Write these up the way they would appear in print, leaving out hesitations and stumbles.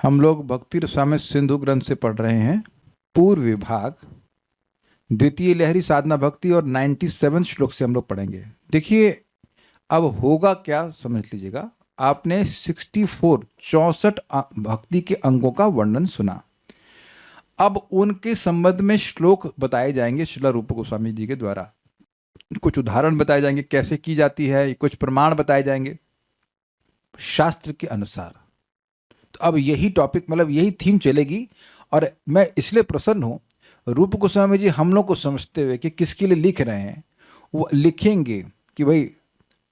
हम लोग भक्ति रसामृत सिंधु ग्रंथ से पढ़ रहे हैं पूर्व विभाग, द्वितीय लहरी साधना भक्ति, और 97 श्लोक से हम लोग पढ़ेंगे। देखिए अब होगा क्या समझ लीजिएगा। आपने 64 भक्ति के अंगों का वर्णन सुना। अब उनके संबंध में श्लोक बताए जाएंगे श्रील रूप गोस्वामी जी के द्वारा। कुछ उदाहरण बताए जाएंगे कैसे की जाती है, कुछ प्रमाण बताए जाएंगे शास्त्र के अनुसार। तो अब यही टॉपिक, मतलब यही थीम चलेगी। और मैं इसलिए प्रसन्न हूँ, रूप गोस्वामी जी हम लोग को समझते हुए कि किसके लिए लिख रहे हैं, वो लिखेंगे कि भाई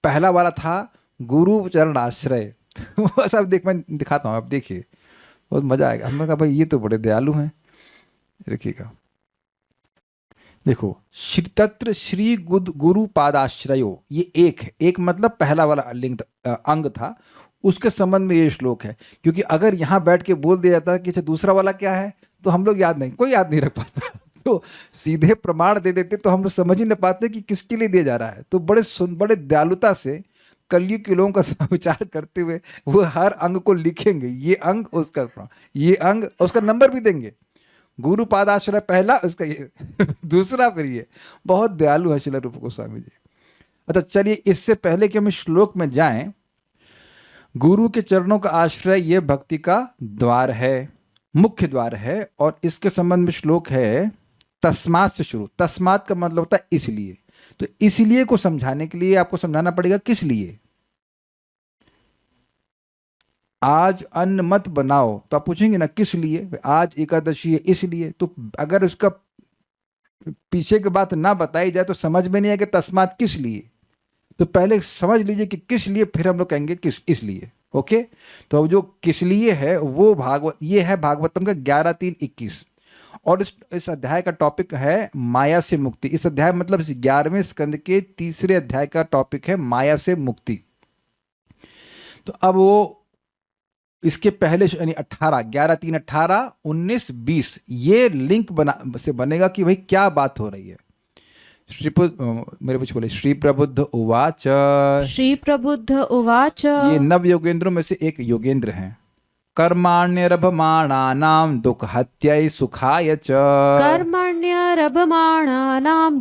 पहला वाला था गुरु चरण आश्रय। वो सब मैं दिखाता हूँ, आप देखिए बहुत मजा आएगा। हमने कहा भाई ये तो बड़े दयालु हैं। देखिएगा, देखो श्री तत्र श्री गुरु पादाश्रयो, ये एक मतलब पहला वाला लिंग अंग था, उसके संबंध में ये श्लोक है। क्योंकि अगर यहाँ बैठ के बोल दिया जाता कि अच्छा दूसरा वाला क्या है, तो हम लोग कोई याद नहीं रख पाता। तो सीधे प्रमाण दे देते तो हम लोग समझ ही नहीं पाते कि किसके लिए दिया जा रहा है। तो बड़े दयालुता से कलयुग के लोगों का विचार करते हुए वो हर अंग को लिखेंगे, ये अंग उसका, ये अंग उसका नंबर भी देंगे। गुरु पादाश्रय पहला, उसका ये दूसरा, फिर ये। बहुत दयालु है श्रील रूप गोस्वामी जी। अच्छा चलिए, इससे पहले कि हम श्लोक में जाएं, गुरु के चरणों का आश्रय ये भक्ति का द्वार है, मुख्य द्वार है। और इसके संबंध में श्लोक है तस्मात् से शुरू। तस्मात् का मतलब होता है इसलिए। तो इसलिए को समझाने के लिए आपको समझाना पड़ेगा किस लिए। आज अन्न मत बनाओ, तो आप पूछेंगे ना किस लिए, आज एकादशी है इसलिए। तो अगर उसका पीछे की बात ना बताई जाए तो समझ में नहीं आएगा तस्मात् किस लिए। तो पहले समझ लीजिए कि किस लिए, फिर हम लोग कहेंगे किस इसलिए। ओके, तो अब जो किस लिए है वो ये है भागवतम का 11:3-21। और इस अध्याय का टॉपिक है माया से मुक्ति। इस अध्याय मतलब इस 11वें स्कंद के तीसरे अध्याय का टॉपिक है माया से मुक्ति। तो अब वो इसके पहले यानी 18, 11:3, 18, 19, 20 ये लिंक से बनेगा कि भाई क्या बात हो रही है। मेरे कुछ बोले श्री प्रबुद्ध उवाच। श्री प्रबुद्ध उवाच। ये नव योगेंद्रों में से एक योगेंद्र हैं। कर्माण्यरभमाणानां दुःखहत्यै सुखाय च। कर्मण्यरभमाणानां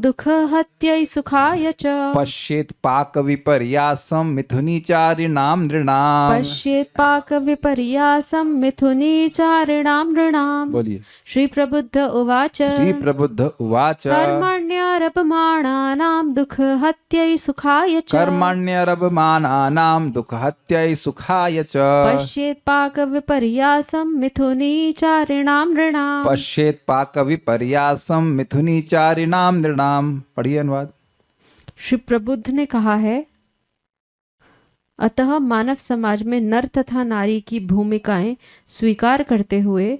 दुःखहत्यै सुखाय च। पश्येत् पाकविपर्यासं मिथुनीचारिणां नृणाम्। पश्येत् पाकविपर्यासं मिथुनीचारिणां नृणाम्। बोलिए श्री प्रबुद्ध उवाच। श्री प्रबुद्ध उवाच। कर्मण्यरभमाणानां दुःखहत्यै सुखाय च। कर्मण्यरभमाणानां दुःखहत्यै सुखाय च। पश्येत् पाकविपर्यासं मिथुनीचारिणां नृणाम्। पश्येत् पाकविपर्यासं मिथुनीचारिणां नृणाम्। पढ़िए अनुवाद। श्री प्रबुद्ध ने कहा है, अतः मानव समाज में नर तथा नारी की भूमिकाएं स्वीकार करते हुए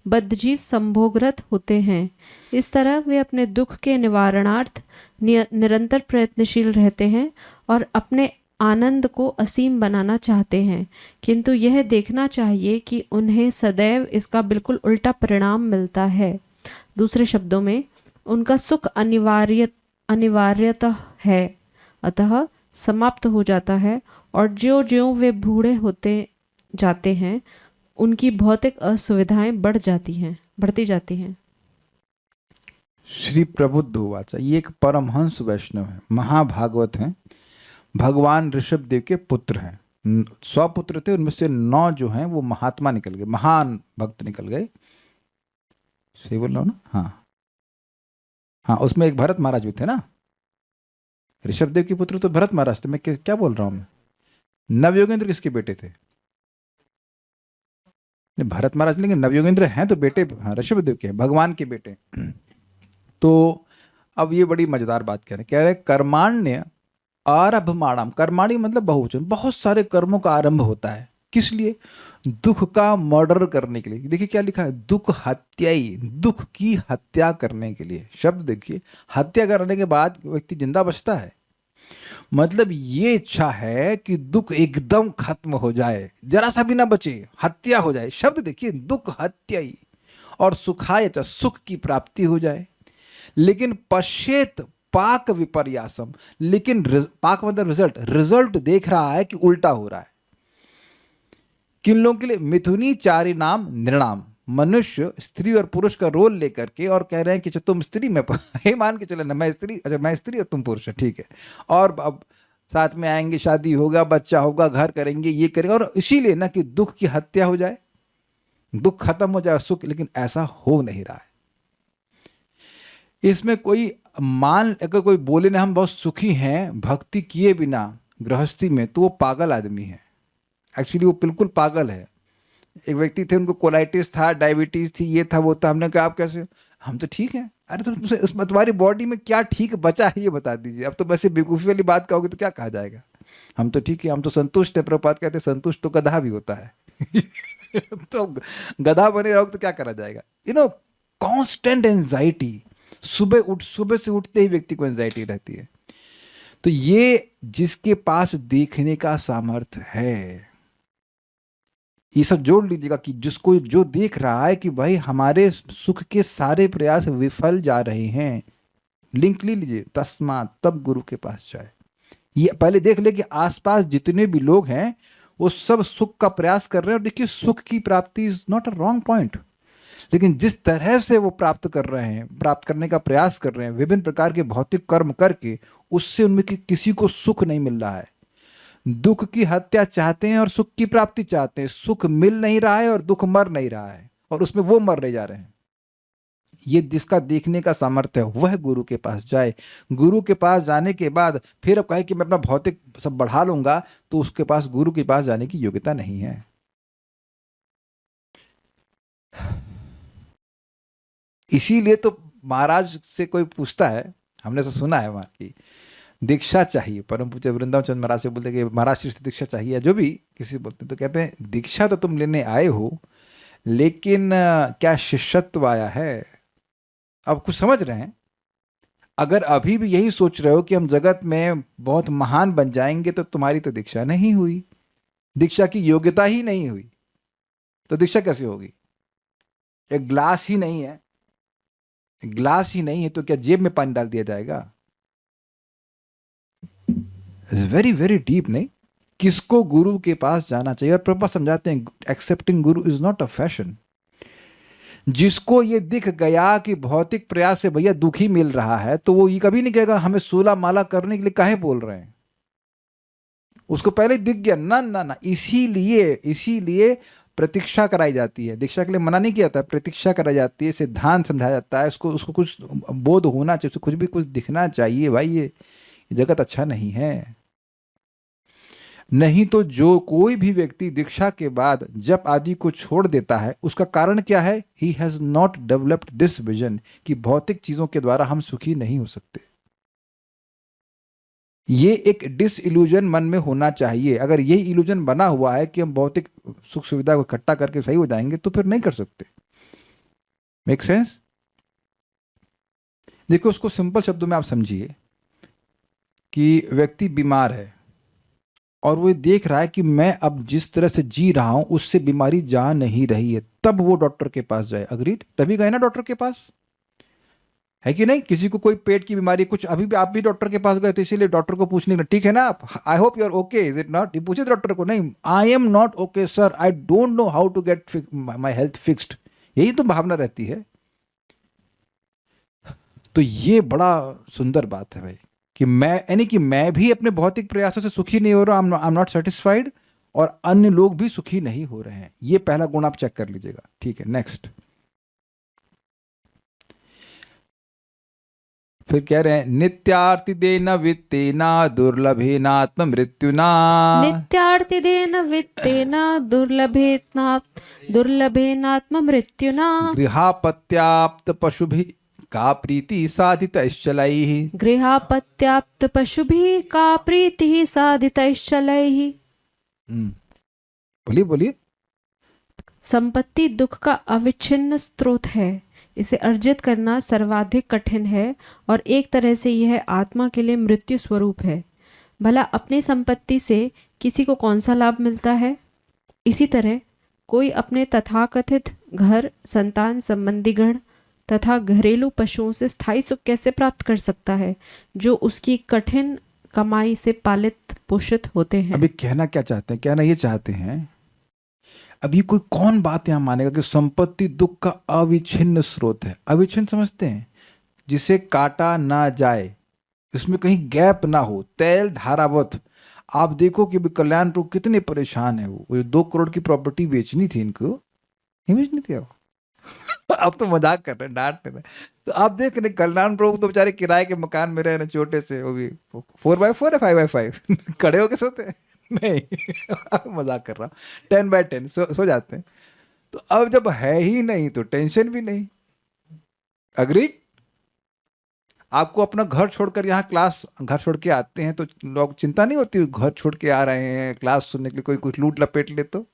बद्धजीव संभोगरत होते हैं। इस तरह वे अपने दुख के निवारणार्थ निरंतर प्रयत्नशील रहते हैं और अपने आनंद को असीम बनाना चाहते हैं, किंतु यह देखना चाहिए कि उन्हें सदैव इसका बिल्कुल उल्टा परिणाम मिलता है। दूसरे शब्दों में, उनका सुख अनिवार्यतः है, अतः समाप्त हो जाता है, और ज्यों ज्यों वे बूढ़े होते जाते हैं उनकी भौतिक असुविधाएं बढ़ती जाती हैं। श्री प्रबुद्ध उवाच, ये एक परमहंस वैष्णव है, महाभागवत हैं, भगवान ऋषभ देव के पुत्र हैं। 100 पुत्र थे, उनमें से 9 जो हैं वो महात्मा निकल गए, महान भक्त निकल गए। सही बोल रहा हूँ ना? हाँ, उसमें एक भरत महाराज भी थे ना। ऋषभ देव के पुत्र तो भरत महाराज थे। मैं क्या बोल रहा हूँ मैं? नवयोगेंद्र किसके बेटे थे? भरत महाराज, लेकिन नवयोगेंद्र हैं तो बेटे, हाँ, ऋषभ देव के, भगवान के बेटे। तो अब ये बड़ी मजेदार बात कह रहे कर्माण्य आरभमाणम। कर्माणी मतलब बहुवचन, बहुत सारे कर्मों का आरंभ होता है। किस लिए? दुख का मर्डर करने के लिए। देखिए क्या लिखा है, दुख हत्याई, दुख की हत्या करने के लिए। शब्द देखिए, हत्या करने के बाद व्यक्ति जिंदा बचता है। मतलब ये इच्छा है कि दुख एकदम खत्म हो जाए, जरा सा भी ना बचे, हत्या हो जाए। शब्द देखिए, दुख हत्याई। और सुखाय च, सुख की प्राप्ति हो जाए। लेकिन पश्येत पाक विपर्यासम, लेकिन पाक मतलब रिजल्ट, रिजल्ट देख रहा है कि उल्टा हो रहा है। किन लोगों के लिए? मिथुनी चारि नाम निर्णाम, मनुष्य स्त्री और पुरुष का रोल लेकर के और कह रहे हैं कि अच्छा तुम स्त्री में हे मान के चले ना, मैं स्त्री, अच्छा मैं स्त्री और तुम पुरुष है, ठीक है, और अब साथ में आएंगे, शादी होगा, बच्चा होगा, घर करेंगे, ये करेंगे, और इसीलिए ना कि दुख की हत्या हो जाए, दुख खत्म हो जाए, सुख। लेकिन ऐसा हो नहीं रहा है। इसमें कोई अगर कोई बोले ना हम बहुत सुखी हैं भक्ति किए बिना गृहस्थी में, तो वो पागल आदमी है। एक्चुअली वो बिल्कुल पागल है। एक व्यक्ति थे, उनको कोलाइटिस था, डायबिटीज थी, ये था वो था। हमने कहा आप कैसे हो? हम तो ठीक हैं। अरे तो उसमें तुम्हारी बॉडी में क्या ठीक बचा है ये बता दीजिए। अब तो वैसे बेवकूफ़ी वाली बात कहोगे तो क्या कहा जाएगा? हम तो ठीक है, हम तो संतुष्ट है। प्रभुपाद कहते हैं संतुष्ट तो गधा भी होता है। तो गधा बने रहोगे तो क्या करा जाएगा? कांस्टेंट एंजाइटी, सुबह से उठते ही व्यक्ति को एंजाइटी रहती है। तो ये जिसके पास देखने का सामर्थ्य है, ये सब जोड़ लीजिएगा कि जिसको जो देख रहा है कि भाई हमारे सुख के सारे प्रयास विफल जा रहे हैं, लिंक ले लीजिए, तस्मात् तब गुरु के पास जाए। ये पहले देख ले कि आसपास जितने भी लोग हैं वो सब सुख का प्रयास कर रहे हैं। और देखिए, सुख की प्राप्ति is not a wrong point, लेकिन जिस तरह से वो प्राप्त कर रहे हैं, प्राप्त करने का प्रयास कर रहे हैं विभिन्न प्रकार के भौतिक कर्म करके, उससे उनमें किसी को सुख नहीं मिल रहा है। दुख की हत्या चाहते हैं और सुख की प्राप्ति चाहते हैं। सुख मिल नहीं रहा है और दुख मर नहीं रहा है, और उसमें वो मर रहे जा रहे हैं। ये जिसका देखने का सामर्थ्य है वह गुरु के पास जाए। गुरु के पास जाने के बाद फिर अब कहे कि मैं अपना भौतिक सब बढ़ा लूंगा, तो उसके पास गुरु के पास जाने की योग्यता नहीं है। इसीलिए तो महाराज से कोई पूछता है, हमने तो सुना है वहां की दीक्षा चाहिए, परम पूज्य वृंदावन चंद्र महाराज से बोलते कि महाराज श्री से दीक्षा चाहिए, जो भी किसी बोलते तो कहते हैं दीक्षा तो तुम लेने आए हो, लेकिन क्या शिष्यत्व आया है? अब कुछ समझ रहे हैं? अगर अभी भी यही सोच रहे हो कि हम जगत में बहुत महान बन जाएंगे, तो तुम्हारी तो दीक्षा नहीं हुई, दीक्षा की योग्यता ही नहीं हुई, तो दीक्षा कैसे होगी? एक ग्लास ही नहीं है, ग्लास ही नहीं है तो क्या जेब में पानी डाल दिया जाएगा? वेरी वेरी डीप, नहीं? किसको गुरु के पास जाना चाहिए? और प्रभुपाद समझाते हैं accepting Guru is not a fashion. जिसको ये दिख गया कि भौतिक प्रयास से भैया दुखी मिल रहा है, तो वो ये कभी नहीं कहेगा हमें सोलह माला करने के लिए काहे बोल रहे हैं। उसको पहले दिख गया ना ना ना, इसीलिए प्रतीक्षा कराई जाती है। दीक्षा के लिए मना नहीं किया जाता, प्रतीक्षा कराई जाती है, सिद्धांत समझाया जाता है, उसको कुछ बोध होना चाहिए, कुछ भी कुछ दिखना चाहिए। भाई ये जगत अच्छा नहीं है। नहीं तो जो कोई भी व्यक्ति दीक्षा के बाद जप आदि को छोड़ देता है, उसका कारण क्या है? He has not developed this vision कि भौतिक चीजों के द्वारा हम सुखी नहीं हो सकते। ये एक डिसइल्यूजन मन में होना चाहिए। अगर यही इल्यूजन बना हुआ है कि हम भौतिक सुख सुविधा को इकट्ठा करके सही हो जाएंगे, तो फिर नहीं कर सकते। Make sense? देखो, उसको सिंपल शब्दों में आप समझिए कि व्यक्ति बीमार है और वो देख रहा है कि मैं अब जिस तरह से जी रहा हूं उससे बीमारी जा नहीं रही है, तब वो डॉक्टर के पास जाए। अग्रीड? तभी गए ना डॉक्टर के पास, है कि नहीं? किसी को कोई पेट की बीमारी कुछ, अभी भी आप भी डॉक्टर के पास गए, तो इसीलिए डॉक्टर को पूछने का, ठीक है ना आप, I hope you are okay, is it not? ये पूछे डॉक्टर को, नहीं I am not okay sir, I don't know how to get my health fixed. यही तो भावना रहती है। तो ये बड़ा सुंदर बात है भाई, कि मैं भी अपने भौतिक प्रयासों से सुखी नहीं हो रहा, आई एम नॉट सेटिस्फाइड, और अन्य लोग भी सुखी नहीं हो रहे हैं। ये पहला गुण आप चेक कर लीजिएगा। ठीक है, नेक्स्ट। फिर कह रहे हैं नित्यार्तिदेन वित्तेना दुर्लभेनात्म मृत्युना। नित्यार्तिदेन वित्तेन दुर्लभेनात्म मृत्युना। गृहापत्याप्त पशुभिः का प्रीति साधितैश्चलैः। गृहापत्याप्त पशुभिः का प्रीतिः साधितैश्चलैः। बोलिए बोलिए। संपत्ति दुख का अविच्छिन्न स्रोत है। इसे अर्जित करना सर्वाधिक कठिन है और एक तरह से यह आत्मा के लिए मृत्यु स्वरूप है। भला अपनी संपत्ति से किसी को कौन सा लाभ मिलता है? इसी तरह कोई अपने तथाकथित घर, संतान, संबंधीगण तथा घरेलू पशुओं से स्थायी सुख कैसे प्राप्त कर सकता है, जो उसकी कठिन कमाई से पालित पोषित होते हैं। अभी कहना क्या चाहते हैं? कहना ये चाहते हैं अभी कोई कौन बात यहाँ मानेगा कि संपत्ति दुख का अविच्छिन्न स्रोत है? अविच्छिन्न समझते हैं, जिसे काटा ना जाए, इसमें कहीं गैप ना हो, तेल धारावत। आप देखो कि कल्याणपुर कितने परेशान है। वो 2 करोड़ की प्रॉपर्टी बेचनी थी इनको, नहीं बेचनी थी अब। अब तो मजाक कर रहे हैं, डांट रहे हैं। तो आप देख रहे कल्याणपुर तो बेचारे किराए के मकान में रह रहे, छोटे से, वो भी 4x4 है 5x5 खड़े होके सोते हैं नहीं मजाक कर रहा हूँ, 10x10 सो जाते हैं। तो अब जब है ही नहीं तो टेंशन भी नहीं। अग्रीड? आपको अपना घर छोड़कर यहाँ क्लास, घर छोड़ के आते हैं तो लोग चिंता नहीं होती, घर छोड़ के आ रहे हैं क्लास सुनने के लिए, कोई कुछ लूट लपेट ले तो?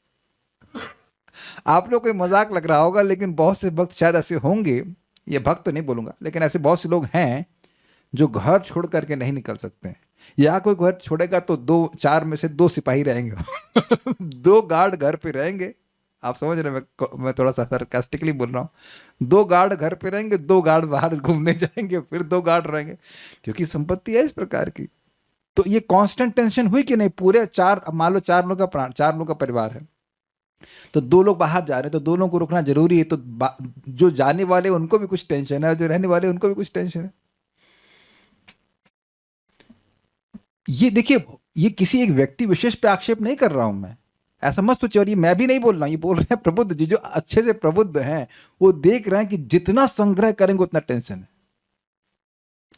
आप लोग को मजाक लग रहा होगा, लेकिन बहुत से भक्त शायद ऐसे होंगे, ये भक्त तो नहीं बोलूंगा, लेकिन ऐसे बहुत से लोग हैं जो घर छोड़ करके नहीं निकल सकते हैं। या कोई घर छोड़ेगा तो 4 में से 2 सिपाही रहेंगे 2 गार्ड घर पे रहेंगे। आप समझ रहे हैं, मैं थोड़ा सा सरकास्टिकली बोल रहा हूँ। 2 गार्ड घर पे रहेंगे, 2 गार्ड बाहर घूमने जाएंगे, फिर 2 गार्ड रहेंगे, क्योंकि संपत्ति है इस प्रकार की। तो ये कांस्टेंट टेंशन हुई कि नहीं? पूरे 4, मान लो 4 लोगों का 4 लोगों का परिवार है, तो 2 लोग बाहर जा रहे हैं, तो 2 लोगों को रुकना जरूरी है। तो जो जाने वाले उनको भी कुछ टेंशन है, और जो रहने वाले उनको भी कुछ टेंशन है। ये देखिए, ये किसी एक व्यक्ति विशेष पे आक्षेप नहीं कर रहा हूं मैं, ऐसा मत सोचिए। और ये मैं भी नहीं बोल रहा हूं, ये बोल रहे हैं प्रबुद्ध जी, जो अच्छे से प्रबुद्ध हैं। वो देख रहे हैं कि जितना संग्रह करेंगे उतना टेंशन है।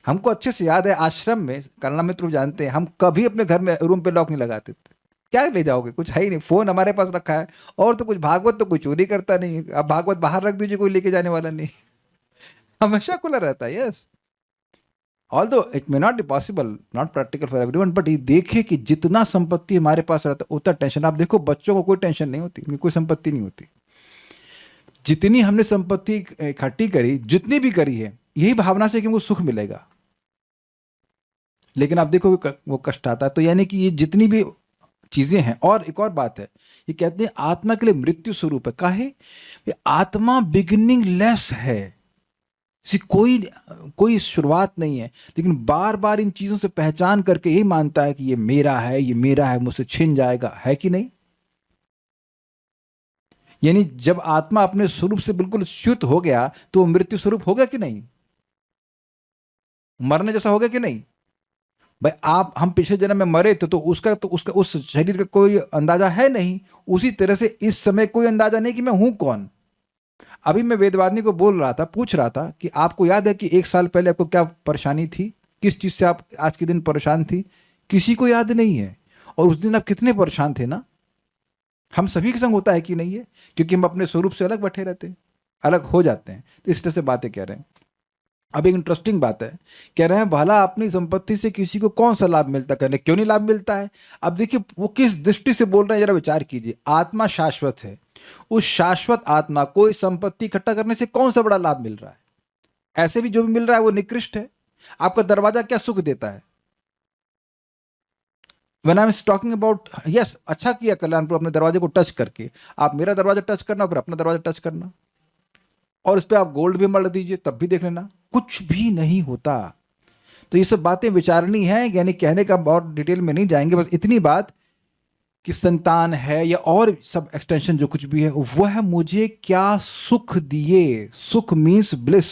हमको अच्छे से याद है, आश्रम में, करुणा मित्र जानते हैं, हम कभी अपने घर में रूम पे लॉक नहीं लगाते थे। क्या ले जाओगे? कुछ है ही नहीं, फोन हमारे पास रखा है, और तो कुछ भागवत तो कोई चोरी करता नहीं। अब भागवत बाहर रख दीजिए, कोई लेके जाने वाला नहीं हमेशा खुला रहता है। Yes, although it may not be possible, not practical for everyone, but ये देखे कि जितना संपत्ति हमारे पास रहता है उतना टेंशन। आप देखो, बच्चों को कोई टेंशन नहीं होती, उनकी कोई संपत्ति नहीं होती। जितनी हमने संपत्ति इकट्ठी करी, जितनी भी करी है, यही भावना से कि हमको सुख मिलेगा, लेकिन आप देखो वो कष्ट आता है। तो यानी कि ये जितनी भी चीजें हैं, और एक और बात है, ये कहते हैं आत्मा के लिए मृत्यु स्वरूप है। काहे? आत्मा बिगिनिंग लेस है, कोई शुरुआत नहीं है, लेकिन बार बार इन चीजों से पहचान करके यही मानता है कि ये मेरा है, ये मेरा है, मुझसे छिन जाएगा, है कि नहीं? यानी जब आत्मा अपने स्वरूप से बिल्कुल च्युत हो गया तो वो मृत्यु स्वरूप हो गया कि नहीं? मरने जैसा हो गया कि नहीं? भाई हम पिछले जन्म में मरे थे, तो उसका उस शरीर का कोई अंदाजा है नहीं। उसी तरह से इस समय कोई अंदाजा नहीं कि मैं हूं कौन। अभी मैं वेदवादिनी को बोल रहा था, पूछ रहा था कि आपको याद है कि 1 साल पहले आपको क्या परेशानी थी, किस चीज से आप आज के दिन परेशान थी? किसी को याद नहीं है। और उस दिन आप कितने परेशान थे ना? हम सभी के संग होता है कि नहीं है? क्योंकि हम अपने स्वरूप से अलग बैठे रहते हैं, अलग हो जाते हैं। तो इस तरह से बातें कह रहे हैं। अब एक इंटरेस्टिंग बात है, कह रहे हैं भला अपनी संपत्ति से किसी को कौन सा लाभ मिलता है? कहने क्यों नहीं लाभ मिलता है? अब देखिए वो किस दृष्टि से बोल रहे हैं, जरा विचार कीजिए। आत्मा शाश्वत है, उस शाश्वत आत्मा को इस संपत्ति इकट्ठा करने से कौन सा बड़ा लाभ मिल रहा है? ऐसे भी जो भी मिल रहा है वो निकृष्ट है। आपका दरवाजा क्या सुख देता है? When I was talking about, yes, अच्छा किया कल्याणपुर अपने दरवाजे को टच करके। आप मेरा दरवाजा टच करना, फिर अपना दरवाजा टच करना, और इस पर आप गोल्ड भी मर दीजिए, तब भी देख लेना, कुछ भी नहीं होता। तो ये सब बातें विचारनी है, यानी कहने का बहुत डिटेल में नहीं जाएंगे, बस इतनी बात कि संतान है या और सब एक्सटेंशन जो कुछ भी है, वह मुझे क्या सुख दिए। सुख मीन्स ब्लिस,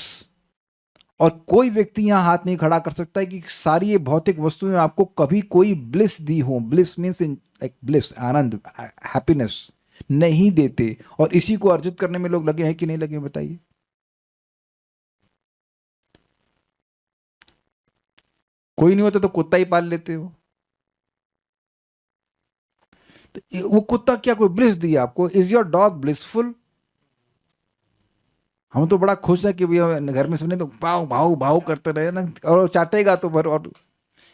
और कोई व्यक्ति यहां हाथ नहीं खड़ा कर सकता है कि सारी ये भौतिक वस्तुएं आपको कभी कोई ब्लिस दी हो। ब्लिस मीन्स लाइक ब्लिस, आनंद, हैप्पीनेस नहीं देते। और इसी को अर्जित करने में लोग लगे हैं कि नहीं लगे, बताइए? कोई नहीं होता तो कुत्ता ही पाल लेते हो। तो वो कुत्ता क्या कोई ब्लिस दिया आपको? Is your dog blissful? हम तो बड़ा खुश है कि भैया घर में सबने तो भाव भाव भाव करते रहे ना, और चाटेगा तो भर, और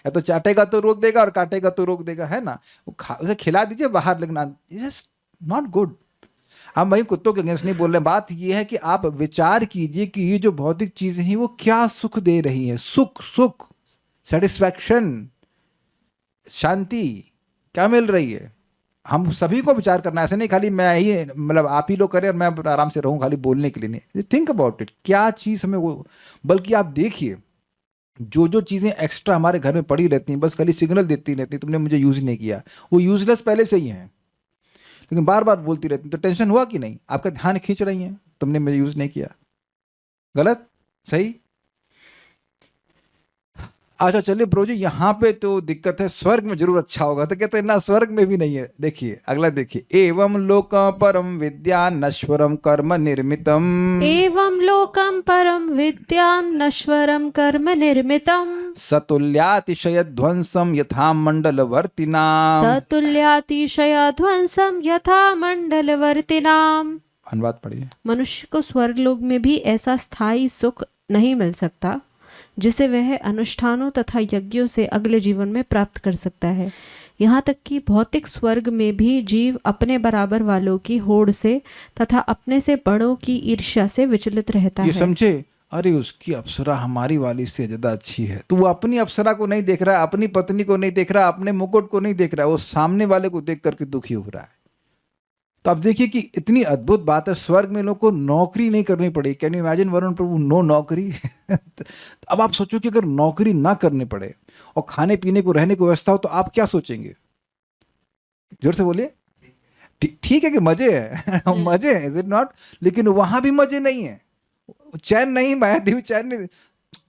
या तो चाटेगा तो रोक देगा और काटेगा तो रोक देगा, है ना? उसे खिला दीजिए बाहर, लेकिन इट्स नॉट गुड। हम भाई कुत्तों के अगेंस्ट नहीं बोल रहे। बात यह है कि आप विचार कीजिए कि ये जो भौतिक चीजें हैं वो क्या सुख दे रही हैं। सुख, सेटिस्फैक्शन, शांति क्या मिल रही है? हम सभी को विचार करना है। ऐसे नहीं खाली मैं ही, मतलब आप ही लोग करें और मैं आराम से रहूं खाली बोलने के लिए नहीं। थिंक अबाउट इट, क्या चीज़ हमें वो, बल्कि आप देखिए जो जो चीज़ें एक्स्ट्रा हमारे घर में पड़ी रहती हैं, बस खाली सिग्नल देती रहती, तुमने मुझे यूज़ नहीं किया, वो यूजलेस पहले से ही हैं। लेकिन बार बार बोलती रहती, तो टेंशन हुआ कि नहीं? आपका ध्यान खींच रही हैं, तुमने मुझे यूज नहीं किया। गलत? सही? अच्छा चलिए ब्रो जी, यहाँ पे तो दिक्कत है, स्वर्ग में जरूर अच्छा होगा, तो कहते हैं ना स्वर्ग में भी नहीं है। देखिए अगला देखिए, एवं लोकं परम विद्या नश्वरम कर्म निर्मितम एवं लोकं परम विद्यां नश्वरं कर्म निर्मितम् सतुल्यातिशय ध्वंसम यथा मंडलवर्तिनाम। सतुल्यातिशयाध्वंसं यथा मंडलवर्तिनाम। अनुवाद पढ़िए। मनुष्य को स्वर्गलोक में भी ऐसा स्थायी सुख नहीं मिल सकता जिसे वह अनुष्ठानों तथा यज्ञों से अगले जीवन में प्राप्त कर सकता है। यहाँ तक कि भौतिक स्वर्ग में भी जीव अपने बराबर वालों की होड़ से तथा अपने से बड़ों की ईर्ष्या से विचलित रहता ये है। समझे, अरे उसकी अप्सरा हमारी वाली से ज्यादा अच्छी है, तो वो अपनी अप्सरा को नहीं देख रहा, अपनी पत्नी को नहीं देख रहा, अपने मुकुट को नहीं देख रहा, वो सामने वाले को देख करके दुखी हो रहा है। तो अब देखिए कि इतनी अद्भुत बात है, स्वर्ग में लोग को नौकरी नहीं करनी पड़ेगी। Can you imagine Varun Prabhu, no नौकरी। तो अब आप सोचो कि अगर नौकरी ना करनी पड़े और खाने पीने को रहने की व्यवस्था हो, तो आप क्या सोचेंगे? जोर से बोलिए। ठीक है कि मजे है, मजे है, इज इट नॉट? लेकिन वहां भी मजे नहीं है, चैन नहीं, मायादेवी चैन नहीं।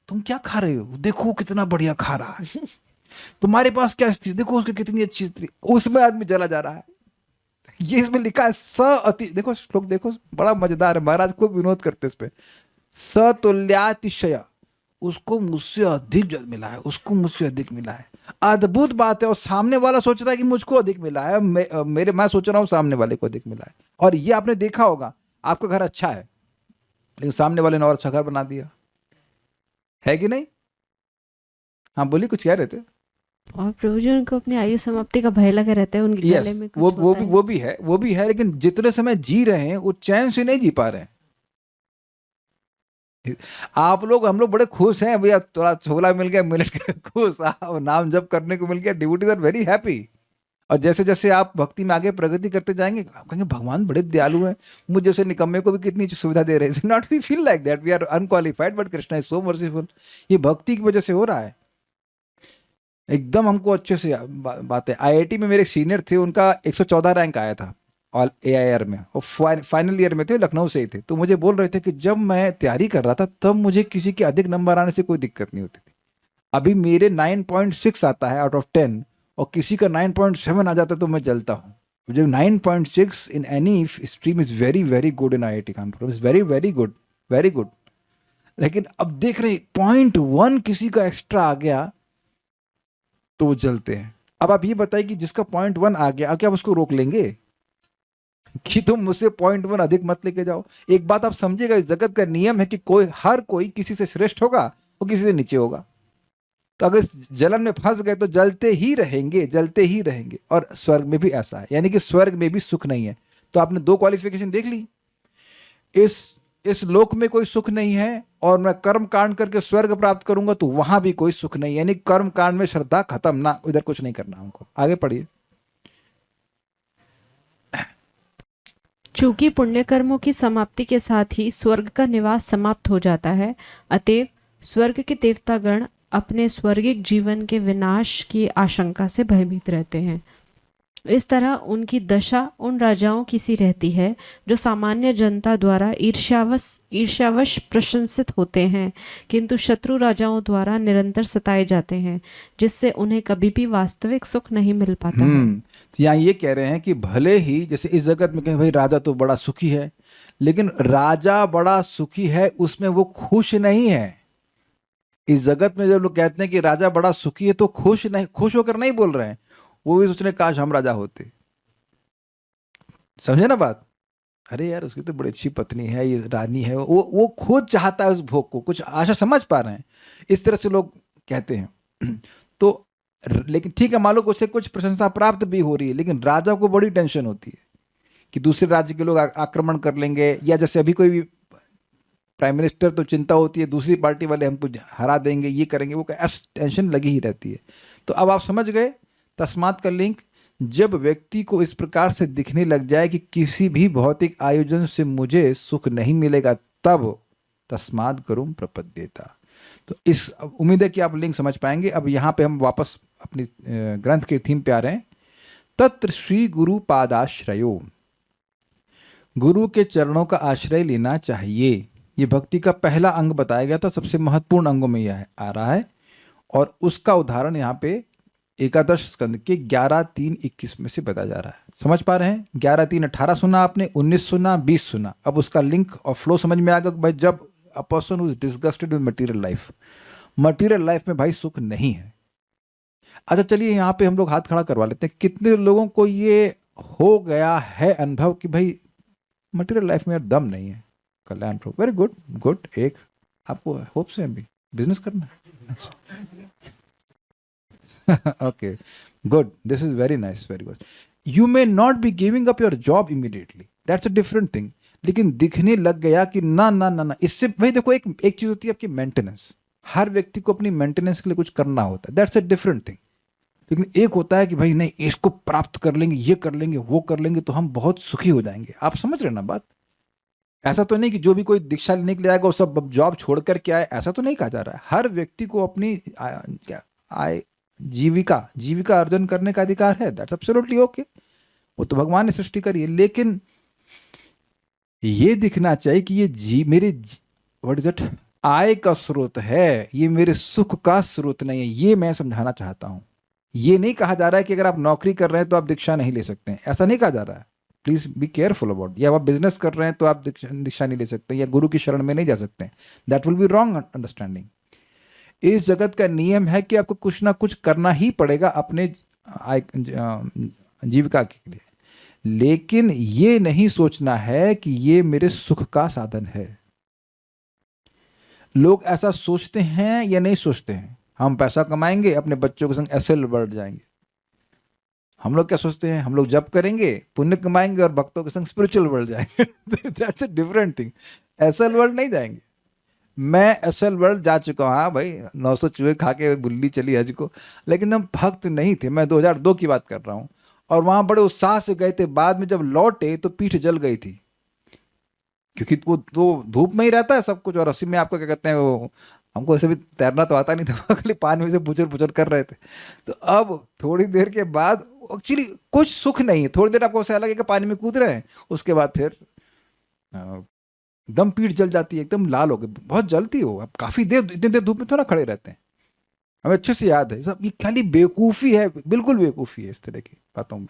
तुम क्या खा रहे हो? देखो कितना बढ़िया खा रहा है। तुम्हारे पास क्या स्त्री, देखो उसकी कितनी अच्छी स्त्री, उसमें आदमी चला जा रहा है। ये इसमें लिखा है स अति, देखो श्लोक देखो, बड़ा मजेदार है, महाराज खूब विनोद करते इस पे। सतुल्यातिशय, उसको मुझसे अधिक मिला है, उसको मुझसे अधिक मिला है। अद्भुत बात है। और सामने वाला सोच रहा है कि मुझको अधिक मिला है, मैं सोच रहा हूं सामने वाले को अधिक मिला है। और ये आपने देखा होगा, आपका घर अच्छा है लेकिन सामने वाले ने और अच्छा घर बना दिया है कि नहीं? हाँ बोलिए, कुछ कह रहे थे। और प्रभु जी उनको अपनी आयु समाप्ति का भय लगा रहता है, उनके गले में कुछ होता है। वो भी है, लेकिन जितने समय जी रहे हैं वो चैन से नहीं जी पा रहे हैं। आप लोग, हम लोग बड़े खुश हैं भैया, थोड़ा छोला मिल गया, मिलट के खुश, नाम जप करने को मिल गया, डिवोटीज आर वेरी हैप्पी। और जैसे जैसे आप भक्ति में आगे प्रगति करते जाएंगे, आप कहेंगे भगवान बड़े दयालु हैं, मुझ जैसे निकम्मे को भी कितनी सुविधा दे रहे हैं। Not we feel like that, we are unqualified, but Krishna is so merciful. ये भक्ति की वजह से हो रहा है, एकदम हमको अच्छे से बात है। आईआईटी में मेरे एक सीनियर थे, उनका 114 रैंक आया था ऑल AIR में, और फाइनल ईयर में थे, लखनऊ से ही थे। तो मुझे बोल रहे थे कि जब मैं तैयारी कर रहा था तब मुझे किसी के अधिक नंबर आने से कोई दिक्कत नहीं होती थी। अभी मेरे 9.6 आता है आउट ऑफ 10, और किसी का 9.7 आ जाता है तो मैं जलता हूँ। मुझे 9.6 in any stream is very very good in IIT Kanpur, is very very good, very good. लेकिन अब देख रहे 0.1 किसी का एक्स्ट्रा आ गया तो वो जलते हैं। अब आप ये बताइए कि जिसका 0.1 आ गया, क्या आप उसको रोक लेंगे कि तुम मुझसे 0.1 अधिक मत लेके जाओ? एक बात आप समझिएगा, इस जगत का नियम है कि हर कोई किसी से श्रेष्ठ होगा और किसी से नीचे होगा। तो अगर जलन में फंस गए तो जलते ही रहेंगे, जलते ही रहेंगे। और स्वर्ग में भी ऐसा है, यानी कि स्वर्ग में भी सुख नहीं है। तो आपने 2 क्वालिफिकेशन देख ली, इस लोक में कोई सुख नहीं है, और मैं कर्म कांड करके स्वर्ग प्राप्त करूंगा तो वहां भी कोई सुख नहीं, यानी कर्म कांड में श्रद्धा खत्म, ना इधर कुछ नहीं करना हमको। आगे पढ़िए। चूंकि पुण्य कर्मों की समाप्ति के साथ ही स्वर्ग का निवास समाप्त हो जाता है, अतएव स्वर्ग के देवतागण अपने स्वर्गिक जीवन के विनाश की आशंका से भयभीत रहते हैं। इस तरह उनकी दशा उन राजाओं की सी रहती है जो सामान्य जनता द्वारा ईर्ष्यावश प्रशंसित होते हैं, किंतु शत्रु राजाओं द्वारा निरंतर सताए जाते हैं, जिससे उन्हें कभी भी वास्तविक सुख नहीं मिल पाता है। तो यहाँ ये कह रहे हैं कि भले ही जैसे इस जगत में कहें भाई राजा तो बड़ा सुखी है, लेकिन राजा बड़ा सुखी है उसमें वो खुश नहीं है। इस जगत में जब लोग कहते हैं कि राजा बड़ा सुखी है तो खुश होकर नहीं बोल रहे हैं, वो भी सोचने काश हम राजा होते। समझे ना बात? अरे यार उसकी तो बड़ी अच्छी पत्नी है, ये रानी है, वो खुद चाहता है उस भोग को, कुछ आशा समझ पा रहे हैं, इस तरह से लोग कहते हैं। तो लेकिन ठीक है, मान लो उससे कुछ प्रशंसा प्राप्त भी हो रही है, लेकिन राजा को बड़ी टेंशन होती है कि दूसरे राज्य के लोग आक्रमण कर लेंगे, या जैसे अभी कोई भी प्राइम मिनिस्टर, तो चिंता होती है दूसरी पार्टी वाले हमको हरा देंगे, ये करेंगे, वो टेंशन लगी ही रहती है। तो अब आप समझ गए तस्मात् का लिंक। जब व्यक्ति को इस प्रकार से दिखने लग जाए कि किसी भी भौतिक आयोजन से मुझे सुख नहीं मिलेगा, तब तस्मात् करुम प्रपद्येता। तो इस उम्मीद है कि आप लिंक समझ पाएंगे। अब यहाँ पे हम वापस अपनी ग्रंथ के थीम पे आ रहे हैं। तत्र श्री गुरु पादाश्रयो, गुरु के चरणों का आश्रय लेना चाहिए। ये भक्ति का पहला अंग बताया गया था, सबसे महत्वपूर्ण अंगों में यह आ रहा है, और उसका उदाहरण यहाँ पे एकादश स्कंद के 11:3-21 में से बताया जा रहा है। समझ पा रहे हैं? 11:3-18 सुना आपने, 19 सुना, 20 सुना। अब उसका लिंक और फ्लो समझ में आ गया भाई, जब a person who is disgusted with material life, material life में भाई सुख नहीं है। अच्छा चलिए यहाँ पे हम लोग हाथ खड़ा करवा लेते हैं, कितने लोगों को ये हो गया है अनुभव कि भाई मटेरियल लाइफ में यार दम नहीं है। कल्याण प्रभु, वेरी गुड गुड। एक आपको होप से अभी बिजनेस करना okay good, this is very nice, very good. You may not be giving up your job immediately, that's a different thing, लेकिन दिखने लग गया कि ना ना ना ना, इससे भाई देखो एक चीज होती है आपकी मेंटेनेंस, हर व्यक्ति को अपनी मेंटेनेंस के लिए कुछ करना होता है, दैट्स अ डिफरेंट थिंग। लेकिन एक होता है कि भाई नहीं, इसको प्राप्त कर लेंगे, ये कर लेंगे, वो कर लेंगे तो हम बहुत सुखी हो जाएंगे। आप समझ रहे ना बात? ऐसा तो नहीं कि जो भी कोई दीक्षा लेने के लिए आएगा वो सब जॉब छोड़ करके आए, ऐसा तो नहीं कहा जा रहा है। हर व्यक्ति को अपनी जीविका अर्जन करने का अधिकार है, दैट्स एब्सोल्युटली ओके, वो तो भगवान ने सृष्टि करी है। लेकिन ये दिखना चाहिए कि ये मेरे व्हाट इज इट, आय का स्रोत है, ये मेरे सुख का स्रोत नहीं है। ये मैं समझाना चाहता हूं। ये नहीं कहा जा रहा है कि अगर आप नौकरी कर रहे हैं तो आप दीक्षा नहीं ले सकते हैं, ऐसा नहीं कहा जा रहा है। Please be careful about. या आप बिजनेस कर रहे हैं तो आप दीक्षा नहीं ले सकते, या गुरु की शरण में नहीं जा सकते, that will be wrong understanding. इस जगत का नियम है कि आपको कुछ ना कुछ करना ही पड़ेगा अपने जीविका के लिए, लेकिन ये नहीं सोचना है कि ये मेरे सुख का साधन है। लोग ऐसा सोचते हैं या नहीं सोचते हैं? हम पैसा कमाएंगे, अपने बच्चों के संग एसएल वर्ल्ड जाएंगे। हम लोग क्या सोचते हैं? हम लोग जप करेंगे, पुण्य कमाएंगे और भक्तों के संग स्पिरिचुअल वर्ल्ड जाएंगे। That's a different thing. SL world नहीं जाएंगे। मैं एसएल वर्ल्ड जा चुका हूँ, हाँ भाई, 900 चूहे खा के बुल्ली चली हज को, लेकिन हम भक्त नहीं थे। मैं 2002 की बात कर रहा हूँ, और वहां बड़े उत्साह से गए थे। बाद में जब लौटे तो पीठ जल गई थी, क्योंकि वो तो धूप में ही रहता है सब कुछ, और अस्सी में आपको क्या कहते हैं वो, हमको ऐसे भी तैरना तो आता नहीं था, खाली पानी में से पुचर पुचर कर रहे थे। तो अब थोड़ी देर के बाद एक्चुअली कुछ सुख नहीं है। थोड़ी देर आपको ऐसा लगे कि पानी में कूद रहे हैं, उसके बाद फिर एकदम पीठ जल जाती है, एकदम लाल हो गई, बहुत जलती हो। अब काफी देर, इतनी देर धूप में थोड़ा खड़े रहते हैं। हमें अच्छे से याद है सब, ये खाली बेवकूफ़ी है, बिल्कुल बेवकूफ़ी है इस तरह की बातों में।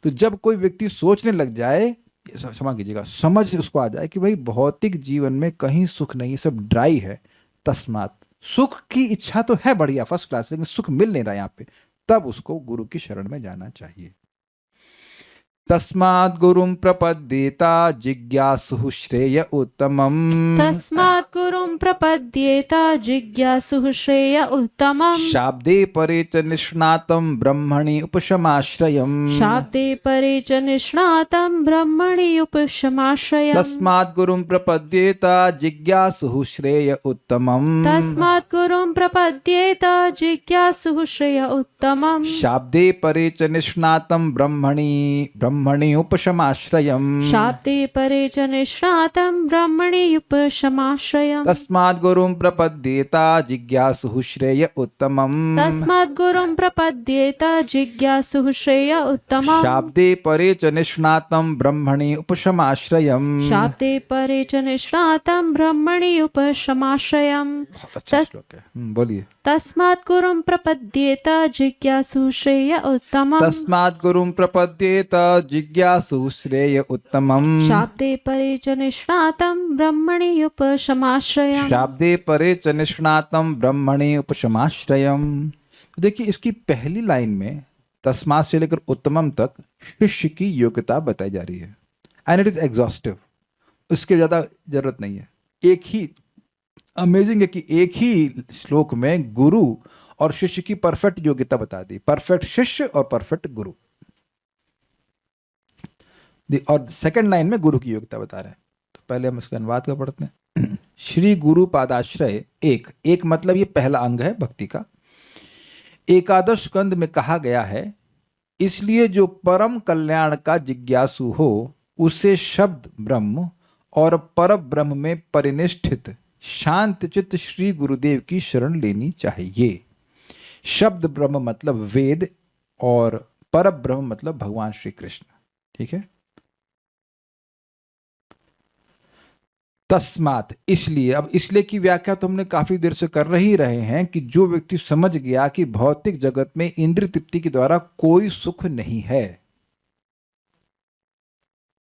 तो जब कोई व्यक्ति सोचने लग जाए, क्षमा कीजिएगा, समझ उसको आ जाए कि भाई भौतिक जीवन में कहीं सुख नहीं, सब ड्राई है, तस्मात, सुख की इच्छा तो है बढ़िया फर्स्ट क्लास, लेकिन सुख मिल नहीं रहा यहाँ पे, तब उसको गुरु की शरण में जाना चाहिए। तस्मात् गुरुं प्रपद्येता जिज्ञासुः श्रेय उत्तमम्। तस्मात् गुरुं प्रपद्येता जिज्ञासुः श्रेय उत्तमम्। शाब्दे परे च निष्णातं ब्रह्मणि उपशमाश्रयम्। शाब्दे परे च निष्णातं ब्रह्मणि उपशमाश्रयम्। तस्मात् गुरुं प्रपद्येता जिज्ञासुः श्रेय उत्तमम्। तस्मात् गुरुं प्रपद्येता जिज्ञासुः श्रेय उत्तमम्। शाब्दे परे च निष्णातं ब्रह्मणि उपशमाश्रयम्। शाब्दे परे च निष्णातं ब्रह्मणि उपशमाश्रयम्। तस्मात् गुरुं प्रपद्येता जिज्ञासुः श्रेय उत्तमम्। तस्मात् गुरुं प्रपद्येता जिज्ञासुः श्रेय उत्तमम्। शाब्दे परे च निष्णातं ब्रह्मणि उपशमाश्रयम्। शाब्दे परे च निष्णातं ब्रह्मणि उपशमाश्रयम्। बहुत अच्छा श्लोक है, बोलिए। तस्मात् गुरुं प्रपद्येता जिज्ञासुः श्रेय उत्तमम्। तस्मात् गुरुं प्रपद्येता जिज्ञासुः श्रेय उत्तमम्। शाब्दे परे च निष्णातं ब्रह्मणि उपशमाश्रयम्। शाब्दे परे च निष्णातं ब्रह्मणि उपशमाश्रयम्। तो देखिए इसकी पहली लाइन में तस्मात् से लेकर उत्तमम तक शिष्य की योग्यता बताई जा रही है, एंड इट इज एग्जॉस्टिव, उसके ज्यादा जरूरत नहीं है। एक ही अमेजिंग है कि एक ही श्लोक में गुरु और शिष्य की परफेक्ट योग्यता बता दी, परफेक्ट शिष्य और परफेक्ट गुरु। और सेकंड लाइन में गुरु की योग्यता बता रहे हैं। तो पहले हम इसका अनुवाद का पढ़ते हैं। श्री गुरु पादाश्रय एक मतलब ये पहला अंग है भक्ति का। एकादश स्कंद में कहा गया है, इसलिए जो परम कल्याण का जिज्ञासु हो उसे शब्द ब्रह्म और पर ब्रह्म में परिनिष्ठित शांत चित्त श्री गुरुदेव की शरण लेनी चाहिए। शब्द ब्रह्म मतलब वेद, और पर ब्रह्म मतलब भगवान श्री कृष्ण। ठीक है, तस्मात, इसलिए। अब इसलिए की व्याख्या तो हमने काफी देर से कर ही रहे हैं कि जो व्यक्ति समझ गया कि भौतिक जगत में इंद्रिय तृप्ति के द्वारा कोई सुख नहीं है।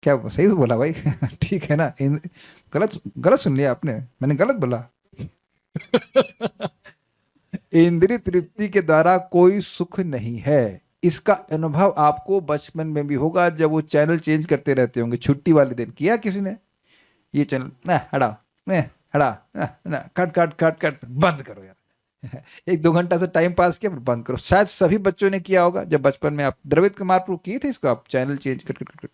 क्या सही तो बोला भाई? ठीक है ना? गलत गलत सुन लिया आपने, मैंने गलत बोला। इंद्रिय तृप्ति के द्वारा कोई सुख नहीं है। इसका अनुभव आपको बचपन में भी होगा, जब वो चैनल चेंज करते रहते होंगे छुट्टी वाले दिन। किया किसी ने? ये चैनल ना हटा, हटा, कट कट कट कट, बंद करो यार। 1-2 घंटा से टाइम पास किया, बंद करो। शायद सभी बच्चों ने किया होगा जब बचपन में। आप द्रवित कुमार प्रभु किए थे इसको, आप चैनल चेंज कर कर कर।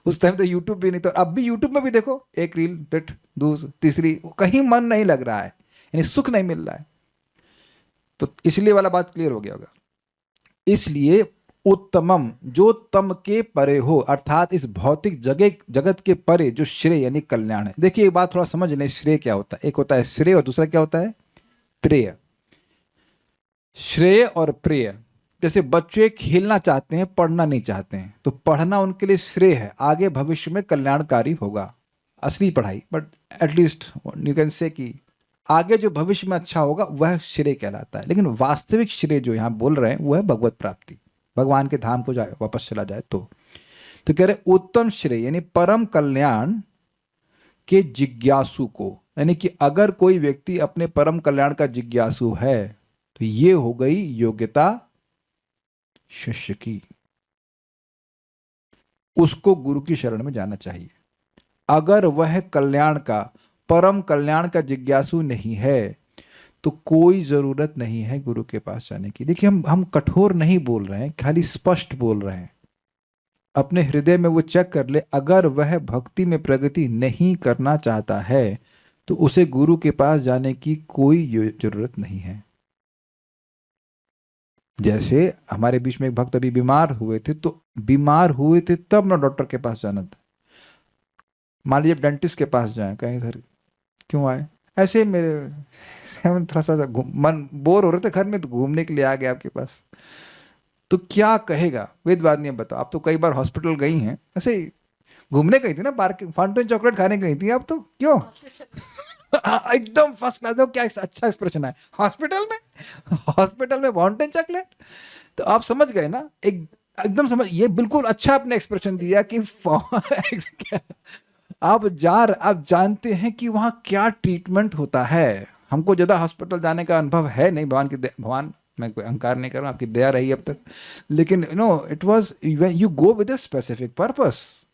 उस टाइम तो यूट्यूब भी नहीं, तो अब भी यूट्यूब में भी देखो, एक रील डेट, दूसरी तीसरी, कहीं मन नहीं लग रहा है, यानी सुख नहीं मिल रहा है। तो इसलिए वाला बात क्लियर हो गया होगा। इसलिए उत्तमम, जो तम के परे हो, अर्थात इस भौतिक जगत के परे जो श्रेय यानी कल्याण है। देखिए एक बात थोड़ा समझ लें, श्रेय क्या होता है? एक होता है श्रेय और दूसरा क्या होता है? प्रेय। श्रेय और प्रेय, जैसे बच्चे खेलना चाहते हैं, पढ़ना नहीं चाहते हैं, तो पढ़ना उनके लिए श्रेय है, आगे भविष्य में कल्याणकारी होगा, असली पढ़ाई। But at least you can say कि आगे जो भविष्य में अच्छा होगा वह श्रेय कहलाता है। लेकिन वास्तविक श्रेय जो यहाँ बोल रहे हैं वो है भगवत प्राप्ति, भगवान के धाम को जाए, वापस चला जाए। तो कह रहे उत्तम श्रेय यानी परम कल्याण के जिज्ञासु को, यानी कि अगर कोई व्यक्ति अपने परम कल्याण का जिज्ञासु है तो ये हो गई योग्यता शिष्य की, उसको गुरु की शरण में जाना चाहिए। अगर वह कल्याण का, परम कल्याण का जिज्ञासु नहीं है तो कोई जरूरत नहीं है गुरु के पास जाने की। देखिए हम कठोर नहीं बोल रहे हैं, खाली स्पष्ट बोल रहे हैं। अपने हृदय में वो चेक कर ले, अगर वह भक्ति में प्रगति नहीं करना चाहता है तो उसे गुरु के पास जाने की कोई जरूरत नहीं है। जैसे हमारे बीच में एक भक्त अभी बीमार हुए थे, तो बीमार हुए थे तब ना डॉक्टर के पास जाना था। मान लीजिए डेंटिस्ट के पास जाए, कहें सर क्यों आए? ऐसे मेरे थोड़ा सा मन बोर हो रहे थे घर में, तो घूमने के लिए आ गया आपके पास। तो क्या कहेगा वेदवाद ने? बताओ, आप तो कई बार हॉस्पिटल गई हैं, ऐसे ही घूमने गई थी ना, पार्क फाउंटेन चॉकलेट खाने गई थी आप तो, क्यों? एकदम फर्स्ट क्लास। क्या अच्छा एक्सप्रेशन है, हॉस्पिटल में फाउंटेन चॉकलेट। तो आप समझ गए ना, एकदम समझ, ये बिल्कुल अच्छा आपने एक्सप्रेशन दिया कि आप जानते हैं कि वहां क्या ट्रीटमेंट होता है। हमको ज्यादा हॉस्पिटल जाने का अनुभव है नहीं, भगवान, मैं कोई अहंकार नहीं कर रहा हूं, आपकी दया रही अब तक, लेकिन it was you go with a specific purpose.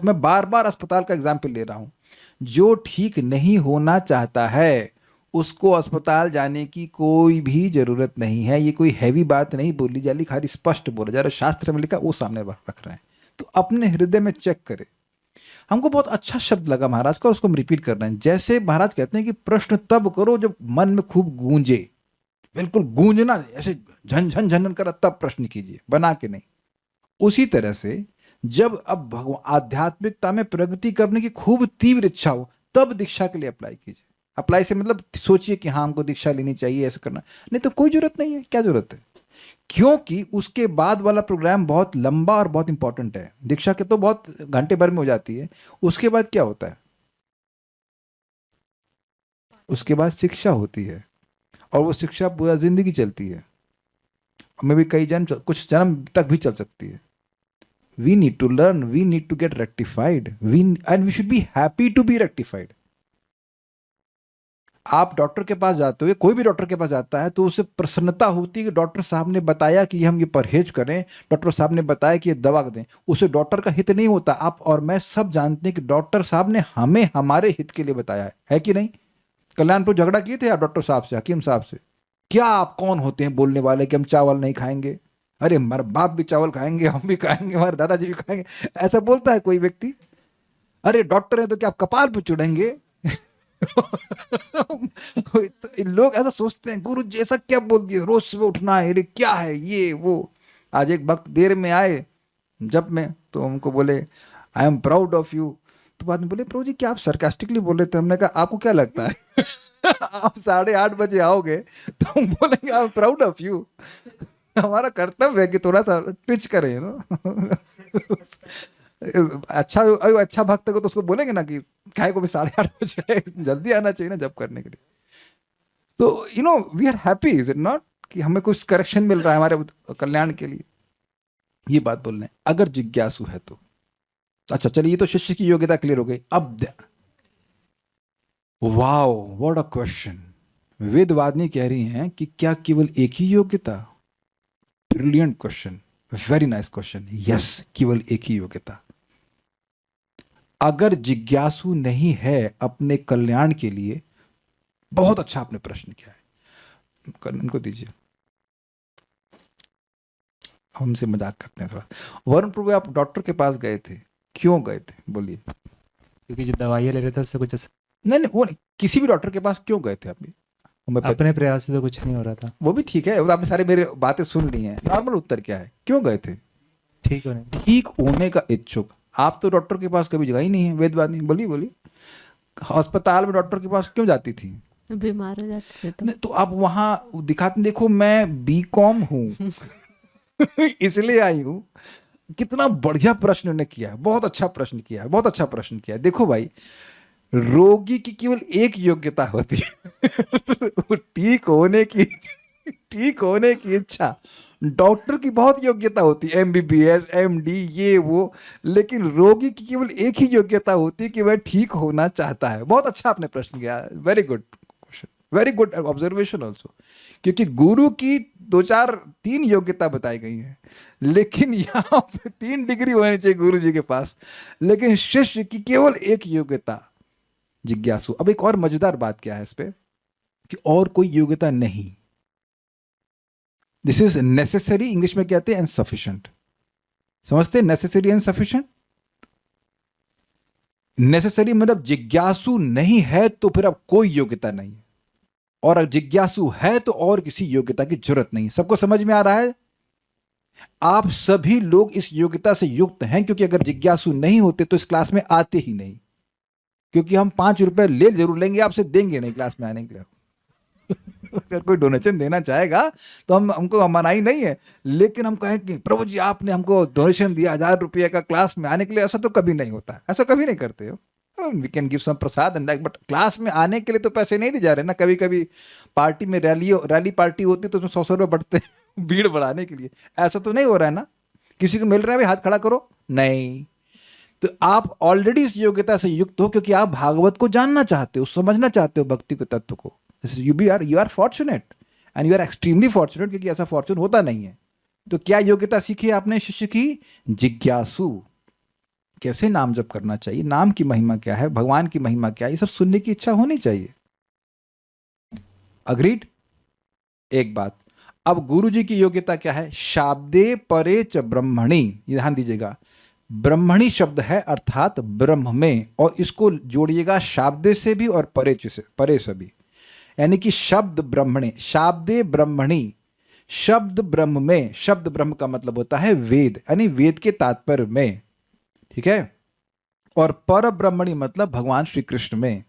मैं बार बार अस्पताल का एग्जाम्पल ले रहा हूं। जो ठीक नहीं होना चाहता है उसको अस्पताल जाने की कोई भी जरूरत नहीं है। ये कोई हैवी बात नहीं बोली जा रही, खाली स्पष्ट बोला जा रहा है, शास्त्र में लिखा वो सामने रख रहे हैं। तो अपने हृदय में चेक करें। हमको बहुत अच्छा शब्द लगा महाराज का, उसको हम रिपीट कर रहे हैं। जैसे महाराज कहते हैं कि प्रश्न तब करो जब मन में खूब गूंजे, बिल्कुल गूंजना, ऐसे झन झन करा, तब प्रश्न कीजिए, बना के नहीं। उसी तरह से जब अब भगवान आध्यात्मिकता में प्रगति करने की खूब तीव्र इच्छा हो, तब दीक्षा के लिए अप्लाई कीजिए। अप्लाई से मतलब सोचिए कि हाँ हमको दीक्षा लेनी चाहिए, ऐसा करना, नहीं तो कोई जरूरत नहीं है। क्या जरूरत है? क्योंकि उसके बाद वाला प्रोग्राम बहुत लंबा और बहुत इंपॉर्टेंट है। दीक्षा के तो बहुत घंटे भर में हो जाती है, उसके बाद क्या होता है? उसके बाद शिक्षा होती है, और वो शिक्षा पूरा जिंदगी चलती है, में भी कई जन्म, कुछ जन्म तक भी चल सकती है। We need to learn, we need to get rectified, and we should be happy to be rectified. आप डॉक्टर के पास जाते हो, कोई भी डॉक्टर के पास जाता है तो उसे प्रसन्नता होती है कि डॉक्टर साहब ने बताया कि हम ये परहेज करें, डॉक्टर साहब ने बताया कि ये दवा दें। उसे डॉक्टर का हित नहीं होता। आप और मैं सब जानते हैं कि डॉक्टर साहब ने हमें हमारे हित के लिए बताया है कि नहीं? कल्याणपुर झगड़ा किए थे आप डॉक्टर साहब से, हकीम साहब से। क्या आप कौन होते हैं बोलने वाले कि हम चावल नहीं खाएंगे? अरे हमारे बाप भी चावल खाएंगे, हम भी खाएंगे, हमारे दादाजी भी खाएंगे, ऐसा बोलता है कोई व्यक्ति? अरे डॉक्टर है तो क्या आप कपाल पे चढ़ेंगे? तो लोग ऐसा सोचते हैं, गुरु जी ऐसा क्या बोल दिया, रोज सुबह उठना है, अरे क्या है ये वो। आज एक भक्त देर में आए जब में, तो हमको बोले I am proud of you. तो बाद में बोले प्रभु जी क्या आप सरकास्टिकली बोल रहे थे? हमने कहा आपको क्या लगता है आप 8:30 बजे आओगे तो हम बोलेंगे I am proud of you? हमारा कर्तव्य है कि थोड़ा सा ट्विच करें अच्छा भक्त को तो उसको बोलेंगे ना कि काय को भी 8:30 बजे जल्दी आना चाहिए ना जब करने के लिए। तो we are happy, is it not, कि हमें कुछ करेक्शन मिल रहा है हमारे कल्याण के लिए। ये बात बोल रहे हैं अगर जिज्ञासु है तो। अच्छा चलिए, ये तो शिष्य की योग्यता क्लियर हो गई। अब वाओ व्हाट अ क्वेश्चन। वेदवादिनी कह रही हैं कि क्या केवल एक ही योग्यता? Brilliant question, very nice question. Yes, केवल एक ही योग्यता। अगर जिज्ञासु नहीं है अपने कल्याण के लिए, बहुत अच्छा आपने प्रश्न किया है, इनको दीजिए, हमसे मजाक करते हैं थोड़ा। वरुण प्रभु, आप डॉक्टर के पास गए थे, क्यों गए थे बोलिए? क्योंकि जो दवाइयाँ ले रहे थे उससे कुछ नहीं, वो किसी भी डॉक्टर के पास क्यों गए थे आप? अपने प्रयास से तो कुछ नहीं हो रहा था। वो भी ठीक है, वो आपने सारी मेरी बातें सुन ली हैं। नॉर्मल उत्तर क्या है, क्यों गए थे? ठीक होने का इच्छुक। आप तो डॉक्टर के पास कभी जगह ही नहीं है, वेदवादी। बोलिए बोलिए, अस्पताल में डॉक्टर के पास क्यों जाती थी? बीमार हो जाते थे तो आप वहां दिखाते, देखो मैं बीकॉम हूँ इसलिए आई हूँ। कितना बढ़िया प्रश्न ने किया है, बहुत अच्छा प्रश्न किया है, बहुत अच्छा प्रश्न किया है। देखो भाई, रोगी की केवल एक योग्यता होती है ठीक होने की इच्छा। डॉक्टर की बहुत योग्यता होती है, MBBS MD ये वो, लेकिन रोगी की केवल एक ही योग्यता होती है कि वह ठीक होना चाहता है। बहुत अच्छा आपने प्रश्न किया, very good question, very good observation also. क्योंकि गुरु की 2-4-3 योग्यता बताई गई है, लेकिन यहाँ पे 3 डिग्री होनी चाहिए गुरु जी के पास, लेकिन शिष्य की केवल एक योग्यता, जिज्ञासु। अब एक और मजेदार बात क्या है इस पे, कि और कोई योग्यता नहीं। दिस इज नेसेसरी, इंग्लिश में कहते हैं एंड सफिशिएंट। समझते हैं नेसेसरी एंड सफिशिएंट? नेसेसरी मतलब जिज्ञासु नहीं है तो फिर अब कोई योग्यता नहीं है, और अगर जिज्ञासु है तो और किसी योग्यता की जरूरत नहीं। सबको समझ में आ रहा है? आप सभी लोग इस योग्यता से युक्त हैं, क्योंकि अगर जिज्ञासु नहीं होते तो इस क्लास में आते ही नहीं। क्योंकि हम 5 रुपए ले जरूर लेंगे, आपसे देंगे नहीं क्लास में आने के लिए अगर कोई डोनेशन देना चाहेगा तो हमको मनाही नहीं है, लेकिन हम कहें कि प्रभु जी आपने हमको डोनेशन दिया 1000 रुपये का क्लास में आने के लिए, ऐसा तो कभी नहीं होता, ऐसा कभी नहीं करते हो। We can give some prasad and but class में आने के लिए तो पैसे नहीं दिए जा रहे ना। कभी कभी पार्टी में रैली पार्टी होती तो उसमें 100 रुपये बढ़ते हैं भीड़ बढ़ाने के लिए, ऐसा तो नहीं हो रहा है ना। किसी को मिल रहा है भाई हाथ खड़ा करो, नहीं। तो आप ऑलरेडी इस योग्यता से युक्त हो, क्योंकि आप भागवत को जानना चाहते हो, समझना चाहते हो भक्ति के तत्व को। You are fortunate and you are extremely fortunate, क्योंकि ऐसा फॉर्चून होता नहीं है। तो क्या योग्यता सीखी आपने शिष्य की? जिज्ञासु। कैसे नाम जप करना चाहिए, नाम की महिमा क्या है, भगवान की महिमा क्या है, ये सब सुनने की इच्छा होनी चाहिए। अग्रीड? एक बात। अब गुरु जी की योग्यता क्या है? शाब्दे परे च ब्रह्मणि। ध्यान दीजिएगा, ब्रह्मणी शब्द है अर्थात ब्रह्म में, और इसको जोड़िएगा शाब्दे से भी और परे से भी, यानी कि शब्द ब्रह्मणे, शाब्दे ब्रह्मणी, शब्द ब्रह्म में। शब्द ब्रह्म का मतलब होता है वेद, यानी वेद के तात्पर्य में, ठीक है। और पर ब्रह्मणी मतलब भगवान श्री कृष्ण में।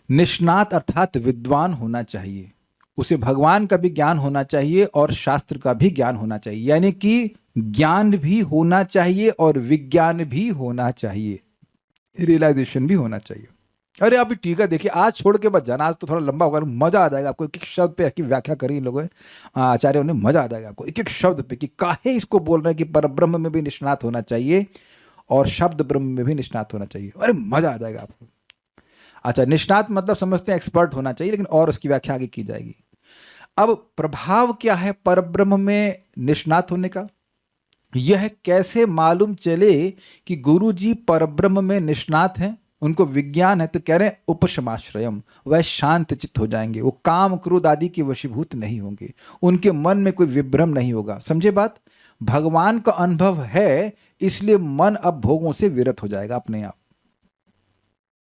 निष्णात अर्थात विद्वान होना चाहिए, उसे भगवान का भी ज्ञान होना चाहिए और शास्त्र का भी ज्ञान होना चाहिए, यानी कि ज्ञान भी होना चाहिए और विज्ञान भी होना चाहिए, रियलाइजेशन भी होना चाहिए। अरे अभी ठीक है, देखिए आज छोड़ के बस जाना, आज तो थोड़ा लंबा होगा, मजा आ जाएगा आपको। एक एक शब्द पे की व्याख्या करी इन लोगों ने, आचार्यों ने, मजा आ जाएगा आपको एक एक शब्द पे, कि काहे इसको बोल रहे हैं कि परब्रह्म में भी निष्णात होना चाहिए और शब्द ब्रह्म में भी निष्णात होना चाहिए। अरे मजा आ जाएगा आपको। अच्छा, निष्णात मतलब समझते हैं एक्सपर्ट होना चाहिए, लेकिन और उसकी व्याख्या आगे की जाएगी। अब प्रभाव क्या है परब्रह्म में निष्णात होने का? यह कैसे मालूम चले कि गुरु जी परब्रह्म में निष्णात हैं, उनको विज्ञान है? तो कह रहे हैं उपशमाश्रयम, वह शांत चित्त हो जाएंगे, वो काम क्रोध आदि के वशीभूत नहीं होंगे, उनके मन में कोई विभ्रम नहीं होगा। समझे बात? भगवान का अनुभव है, इसलिए मन अब भोगों से विरत हो जाएगा अपने आप।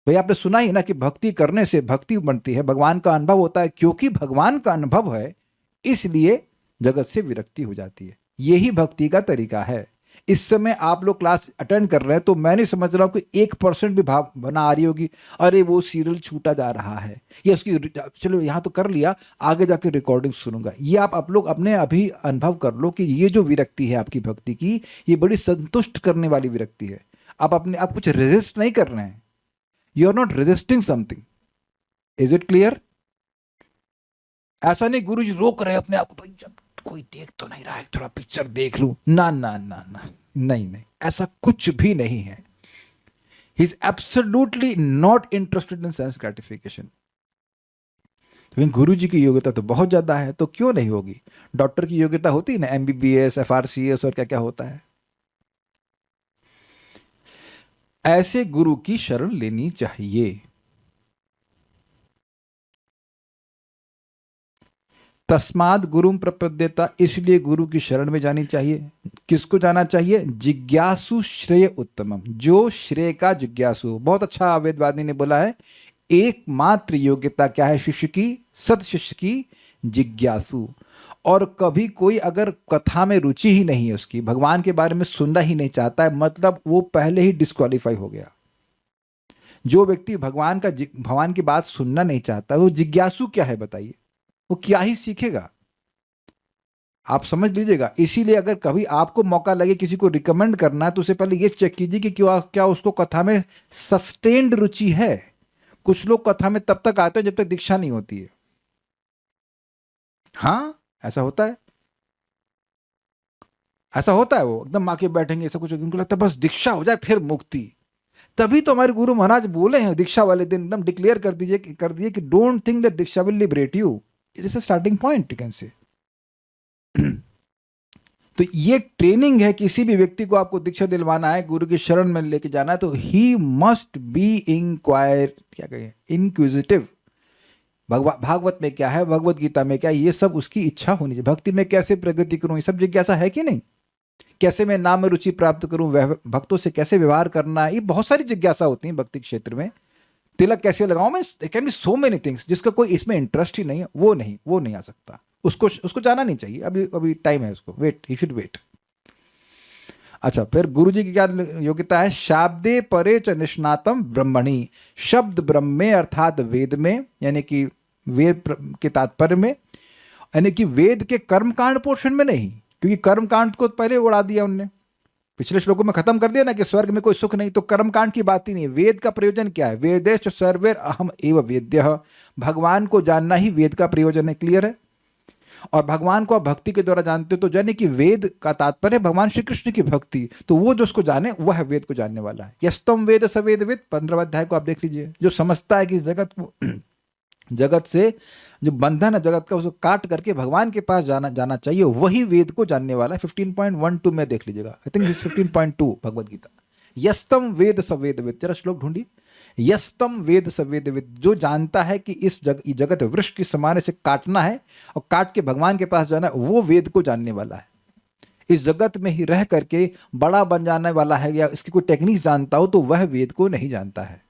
भाई आपने सुना ही ना कि भक्ति करने से भक्ति बनती है, भगवान का अनुभव होता है, क्योंकि भगवान का अनुभव है इसलिए जगत से विरक्ति हो जाती है। यही भक्ति का तरीका है, इस समय आप लोग क्लास अटेंड कर रहे हैं तो मैं नहीं समझ रहा हूँ कि 1% भी भावना आ रही होगी, अरे वो सीरियल छूटा जा रहा है या उसकी, चलो यहाँ तो कर लिया, आगे जाके रिकॉर्डिंग सुनूंगा। ये आप लोग अपने अभी अनुभव कर लो कि ये जो विरक्ति है आपकी भक्ति की, ये बड़ी संतुष्ट करने वाली विरक्ति है। आप कुछ रेजिस्ट नहीं कर रहे हैं, you are not resisting something. Is it clear? ऐसा नहीं गुरु जी रोक रहे अपने आप को, भाई जब कोई देख तो नहीं रहा है, थोड़ा पिक्चर देख लूं, ना ना ना ना, नहीं नहीं, ऐसा कुछ भी नहीं है। He is absolutely not interested in sense gratification. गुरु जी की योग्यता तो बहुत ज्यादा है, तो क्यों नहीं होगी? डॉक्टर की योग्यता होती है ना, MBBS, FRCS और क्या क्या होता है। ऐसे गुरु की शरण लेनी चाहिए। तस्माद गुरुम प्रपद्यता, इसलिए गुरु की शरण में जानी चाहिए। किसको जाना चाहिए? जिज्ञासु श्रेय उत्तमम, जो श्रेय का जिज्ञासु। बहुत अच्छा वेदवादी ने बोला है, एकमात्र योग्यता क्या है शिष्य की? सत शिष्य की जिज्ञासु। और कभी कोई अगर कथा में रुचि ही नहीं है उसकी, भगवान के बारे में सुनना ही नहीं चाहता है, मतलब वो पहले ही डिस्क्वालीफाई हो गया। जो व्यक्ति भगवान की बात सुनना नहीं चाहता, वो जिज्ञासु क्या है बताइए? वो क्या ही सीखेगा? आप समझ लीजिएगा। इसीलिए अगर कभी आपको मौका लगे किसी को रिकमेंड करना है, तो उससे पहले ये चेक कीजिए कि क्या उसको कथा में सस्टेन्ड रुचि है। कुछ लोग कथा में तब तक आते हैं जब तक दीक्षा नहीं होती है। हाँ, ऐसा होता है, ऐसा होता है। वो एकदम आके बैठेंगे, ऐसा कुछ, उनको लगता है बस दीक्षा हो जाए फिर मुक्ति। तभी तो हमारे गुरु महाराज बोले हैं दीक्षा वाले दिन एकदम डिक्लेयर कर दिए कि don't think that Diksha will liberate you, it is a starting point, you can say. तो ये ट्रेनिंग है। किसी भी व्यक्ति को आपको दीक्षा दिलवाना है, गुरु की शरण में लेके जाना है, तो he must be inquisitive. Bhagavat में क्या है, भगवत गीता में क्या है, ये सब उसकी इच्छा होनी चाहिए। भक्ति में कैसे प्रगति करूं, ये सब जिज्ञासा है कि नहीं? कैसे मैं नाम में रुचि प्राप्त करूं, भक्तों से कैसे व्यवहार करना है, ये बहुत सारी जिज्ञासा होती है भक्ति क्षेत्र में। तिलक कैसे लगाऊं मैं, can be so many things. जिसका कोई इसमें इंटरेस्ट ही नहीं है, वो नहीं आ सकता। उसको जाना नहीं चाहिए। अभी टाइम है उसको, वेट, ही शुड वेट। अच्छा, फिर गुरु जी की क्या योग्यता है? शाब्दे परे च निष्णातम ब्रह्मणि, शब्द ब्रह्म में अर्थात वेद में, यानी कि वेद के तात्पर्य में, यानी कि वेद के कर्मकांड पोर्शन में नहीं, क्योंकि कर्मकांड को पहले उड़ा दिया उनने, पिछले श्लोकों में खत्म कर दिया ना कि स्वर्ग में कोई सुख नहीं, तो कर्मकांड की बात ही नहीं है। वेद का प्रयोजन क्या है? वेदेश सर्वेर अहम एव वेद्यः, भगवान को जानना ही वेद का प्रयोजन है। क्लियर है? और भगवान को आप भक्ति के द्वारा जानते हो, तो जाने कि वेद का तात्पर्य भगवान श्री कृष्ण की भक्ति, तो वो जो उसको जाने वह वेद को जानने वाला है। यस्तम वेद सवेद वेद, 15वें अध्याय को आप देख लीजिए। जो समझता है कि जगत से जो बंधन है जगत का, उसको काट करके भगवान के पास जाना चाहिए, वही वेद को जानने वाला है। 15.12 में देख लीजिएगा, आई थिंक 15.2 भगवद गीता। यस्तम वेद सवेद वेद, जरा श्लोक ढूंढिए। यस्तम वेद सवेद वेद, जो जानता है कि इस जगत वृक्ष के समान से काटना है और काट के भगवान के पास जाना है, वो वेद को जानने वाला है। इस जगत में ही रह करके बड़ा बन जाने वाला है या इसकी कोई टेक्निक जानता हो, तो वह वेद को नहीं जानता है।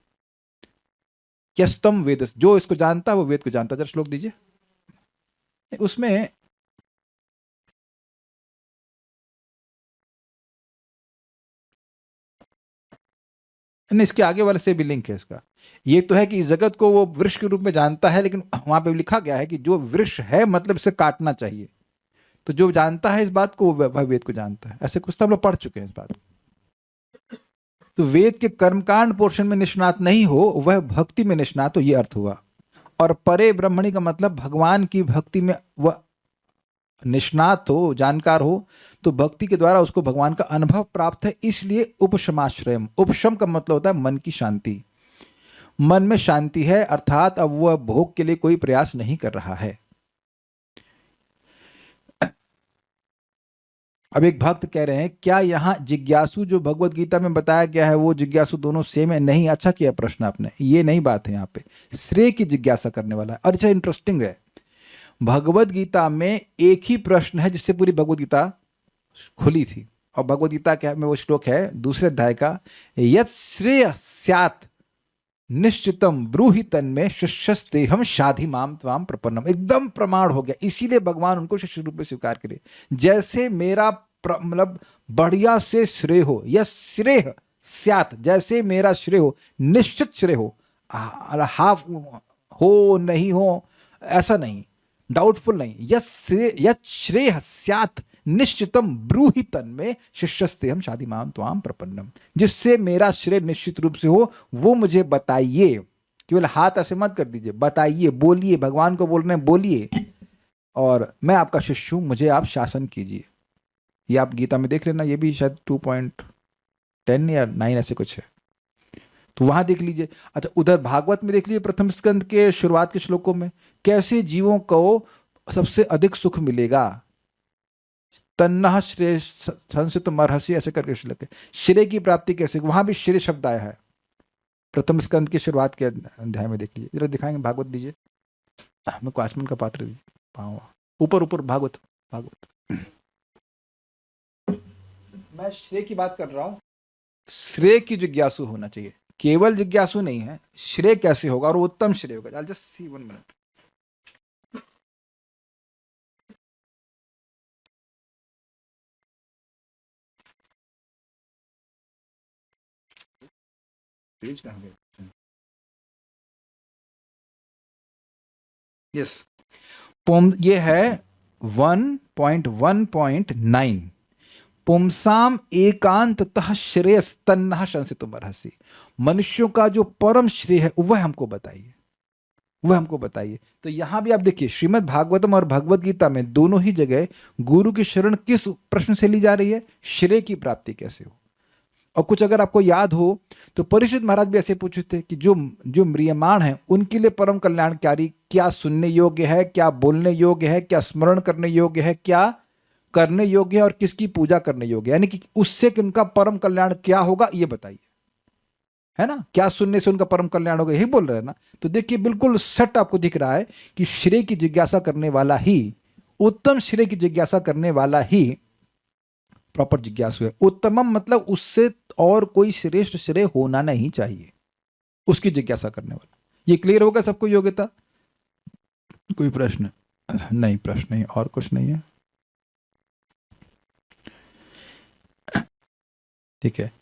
यस्तम वेद, जो इसको जानता है वो वेद को जानता है। जरा श्लोक दीजिए। उसमें नहीं, इसके आगे वाले से भी लिंक है इसका। ये तो है कि इस जगत को वो वृक्ष के रूप में जानता है, लेकिन वहां पे लिखा गया है कि जो वृक्ष है मतलब इसे काटना चाहिए। तो जो जानता है इस बात को, वह वेद को जानता है। ऐसे कुछ तो हम लोग पढ़ चुके हैं इस बात को। तो वेद के कर्मकांड पोर्शन में निष्णात नहीं हो, वह भक्ति में निष्णात हो, ये अर्थ हुआ। और परे ब्रह्मणि का मतलब भगवान की भक्ति में वह निष्णात हो, जानकार हो, तो भक्ति के द्वारा उसको भगवान का अनुभव प्राप्त है। इसलिए उपशमाश्रयम, उपशम का मतलब होता है मन की शांति। मन में शांति है, अर्थात अब वह भोग के लिए कोई प्रयास नहीं कर रहा है। अब एक भक्त कह रहे हैं, क्या यहाँ जिज्ञासु जो भगवत गीता में बताया गया है वो जिज्ञासु दोनों सेम है? नहीं। अच्छा किया प्रश्न आपने, ये नहीं बात है। यहाँ पे श्रेय की जिज्ञासा करने वाला है। अच्छा, इंटरेस्टिंग है, भगवत गीता में एक ही प्रश्न है जिससे पूरी भगवत गीता खुली थी। और भगवत गीता क्या में वो श्लोक है 2 अध्याय का, यत् श्रेय स्यात् निश्चितम ब्रूहि तन्मे शिष्यस्ते हम शाधि माम त्वाम प्रपन्नम। एकदम प्रमाण हो गया। इसीलिए भगवान उनको शिष्य रूप में स्वीकार करे। जैसे मेरा मतलब बढ़िया से श्रेय हो, या श्रेय स्यात, जैसे मेरा श्रेय हो, निश्चित श्रेय हो, हाफ हो नहीं हो ऐसा नहीं, डाउटफुल नहीं, यत् श्रेय स्यात् निश्चितम ब्रूहि तन्मे शिष्यस्ते हम शादिमाम त्वाम प्रपन्नम, जिससे मेरा श्रेय निश्चित रूप से हो वो मुझे बताइए। केवल हाथ ऐसे मत कर दीजिए, बताइए, बोलिए, भगवान को बोल रहे हैं बोलिए, और मैं आपका शिष्य हूं, मुझे आप शासन कीजिए। ये आप गीता में देख लेना, ये भी शायद 2.10 या 9 ऐसे कुछ है, तो वहां देख लीजिए। अच्छा, उधर भागवत में देख लीजिए, प्रथम स्कंद के शुरुआत के श्लोकों में कैसे जीवों को सबसे अधिक सुख मिलेगा। तन्नः श्रेय संसित मरहसी ऐसे करके श्लोक है, श्रेय की प्राप्ति कैसे, वहां भी श्रेय शब्द आया है प्रथम स्कंद की शुरुआत के अध्याय में। देख लीजिए, जरा दिखाएंगे, भागवत दीजिए, मैं को आचमन का पात्र दीजिए, ऊपर ऊपर भागवत, मैं श्रेय की बात कर रहा हूं। श्रेय की जिज्ञासु होना चाहिए, केवल जिज्ञासु नहीं है, श्रेय कैसे होगा और उत्तम श्रेय होगा। I'll just see 1 minute। Page कहां गया? यस, ये है 1.1.9, पुंसाम एकांततः श्रेयस तन्नः संसितो मरहसी, मनुष्यों का जो परम श्रेय है वह हमको बताइए, वह हमको बताइए। तो यहां भी आप देखिए, श्रीमद् भागवतम और भगवत गीता में दोनों ही जगह गुरु की शरण किस प्रश्न से ली जा रही है? श्रेय की प्राप्ति कैसे हो। और कुछ अगर आपको याद हो तो परीक्षित महाराज भी ऐसे पूछे थे कि जो म्रियमाण है उनके लिए परम कल्याणकारी क्या सुनने योग्य है, क्या बोलने योग्य है, क्या स्मरण करने योग्य है, क्या करने योग्य है, और किसकी पूजा करने योग्य है, यानी कि उससे उनका परम कल्याण क्या होगा ये बताइए, है ना। क्या सुनने से उनका परम कल्याण होगा, यही बोल रहे हैं ना। तो देखिए, बिल्कुल सट आपको दिख रहा है कि श्रेय की जिज्ञासा करने वाला ही, उत्तम श्रेय की जिज्ञासा करने वाला ही प्रॉपर जिज्ञासु है। उत्तमम मतलब उससे और कोई श्रेष्ठ श्रेय होना नहीं चाहिए, उसकी जिज्ञासा करने वाला। ये क्लियर होगा सबको योग्यता? कोई प्रश्न नहीं? प्रश्न नहीं, और कुछ नहीं है, ठीक है।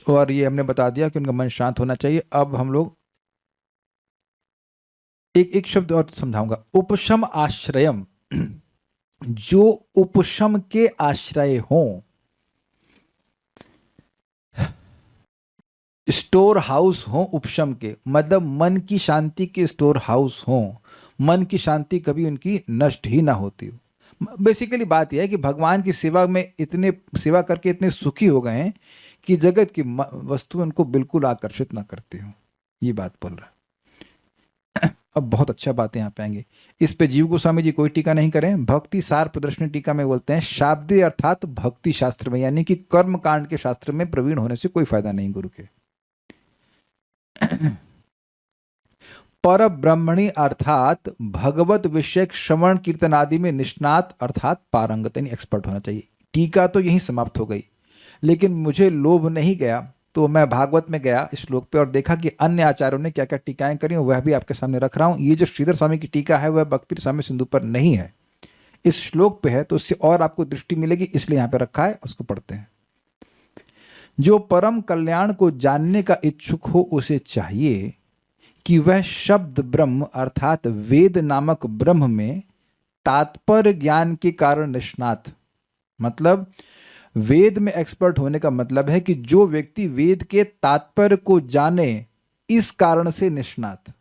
और ये हमने बता दिया कि उनका मन शांत होना चाहिए। अब हम लोग एक शब्द और समझाऊंगा, उपशम आश्रयम, जो उपशम के आश्रय हों, स्टोर हाउस हों उपशम के, मतलब मन की शांति के स्टोर हाउस हों, मन की शांति कभी उनकी नष्ट ही ना होती हो। बेसिकली बात यह है कि भगवान की सेवा में इतने सेवा करके इतने सुखी हो गए हैं कि जगत की वस्तु उनको बिल्कुल आकर्षित ना करती हो, ये बात बोल रहा है। अब बहुत अच्छा बात यहाँ पे आएंगे, इस पे जीव गोस्वामी जी कोई टीका नहीं करें, भक्ति सार प्रदर्शनी टीका में बोलते हैं, शाब्दी अर्थात भक्ति शास्त्र में, यानी कि कर्म कांड के शास्त्र में प्रवीण होने से कोई फायदा नहीं गुरु के। पर ब्रह्मणी अर्थात भगवत विषय श्रवण कीर्तन आदि में निष्णात अर्थात पारंगत, यानी एक्सपर्ट होना चाहिए। टीका तो यहीं समाप्त हो गई, लेकिन मुझे लोभ नहीं गया तो मैं भागवत में गया इस श्लोक पे और देखा कि अन्य आचार्यों ने क्या क्या टीकाएं करी, वह भी आपके सामने रख रहा हूं। ये जो श्रीधर स्वामी की टीका है वह भक्ति रसामृत सिंधु पर नहीं है, इस श्लोक पे है, तो उससे और आपको दृष्टि मिलेगी, इसलिए यहां पे रखा है, उसको पढ़ते हैं। जो परम कल्याण को जानने का इच्छुक हो उसे चाहिए कि वह शब्द ब्रह्म अर्थात वेद नामक ब्रह्म में तात्पर्य ज्ञान के कारण निष्णात, मतलब वेद में एक्सपर्ट होने का मतलब है कि जो व्यक्ति वेद के तात्पर्य को जाने, इस कारण से निष्णात।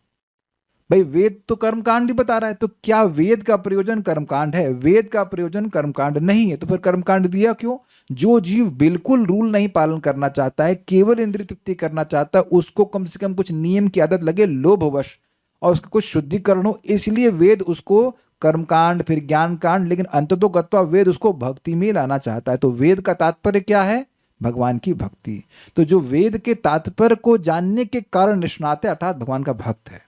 भाई वेद तो कर्मकांड ही बता रहा है, तो क्या वेद का प्रयोजन कर्मकांड है? वेद का प्रयोजन कर्मकांड नहीं है, तो फिर कर्मकांड दिया क्यों? जो जीव बिल्कुल रूल नहीं पालन करना चाहता है, केवल इंद्रिय तृप्ति करना चाहता है, उसको कम से कम कुछ नियम की आदत लगे लोभवश, और उसका कुछ शुद्धिकरण हो, इसलिए वेद उसको कर्मकांड फिर ज्ञान कांड, लेकिन अंततो गत्वा वेद उसको भक्ति में लाना चाहता है। तो वेद का तात्पर्य क्या है? भगवान की भक्ति। तो जो वेद के तात्पर्य को जानने के कारण निष्णात है अर्थात भगवान का भक्त है,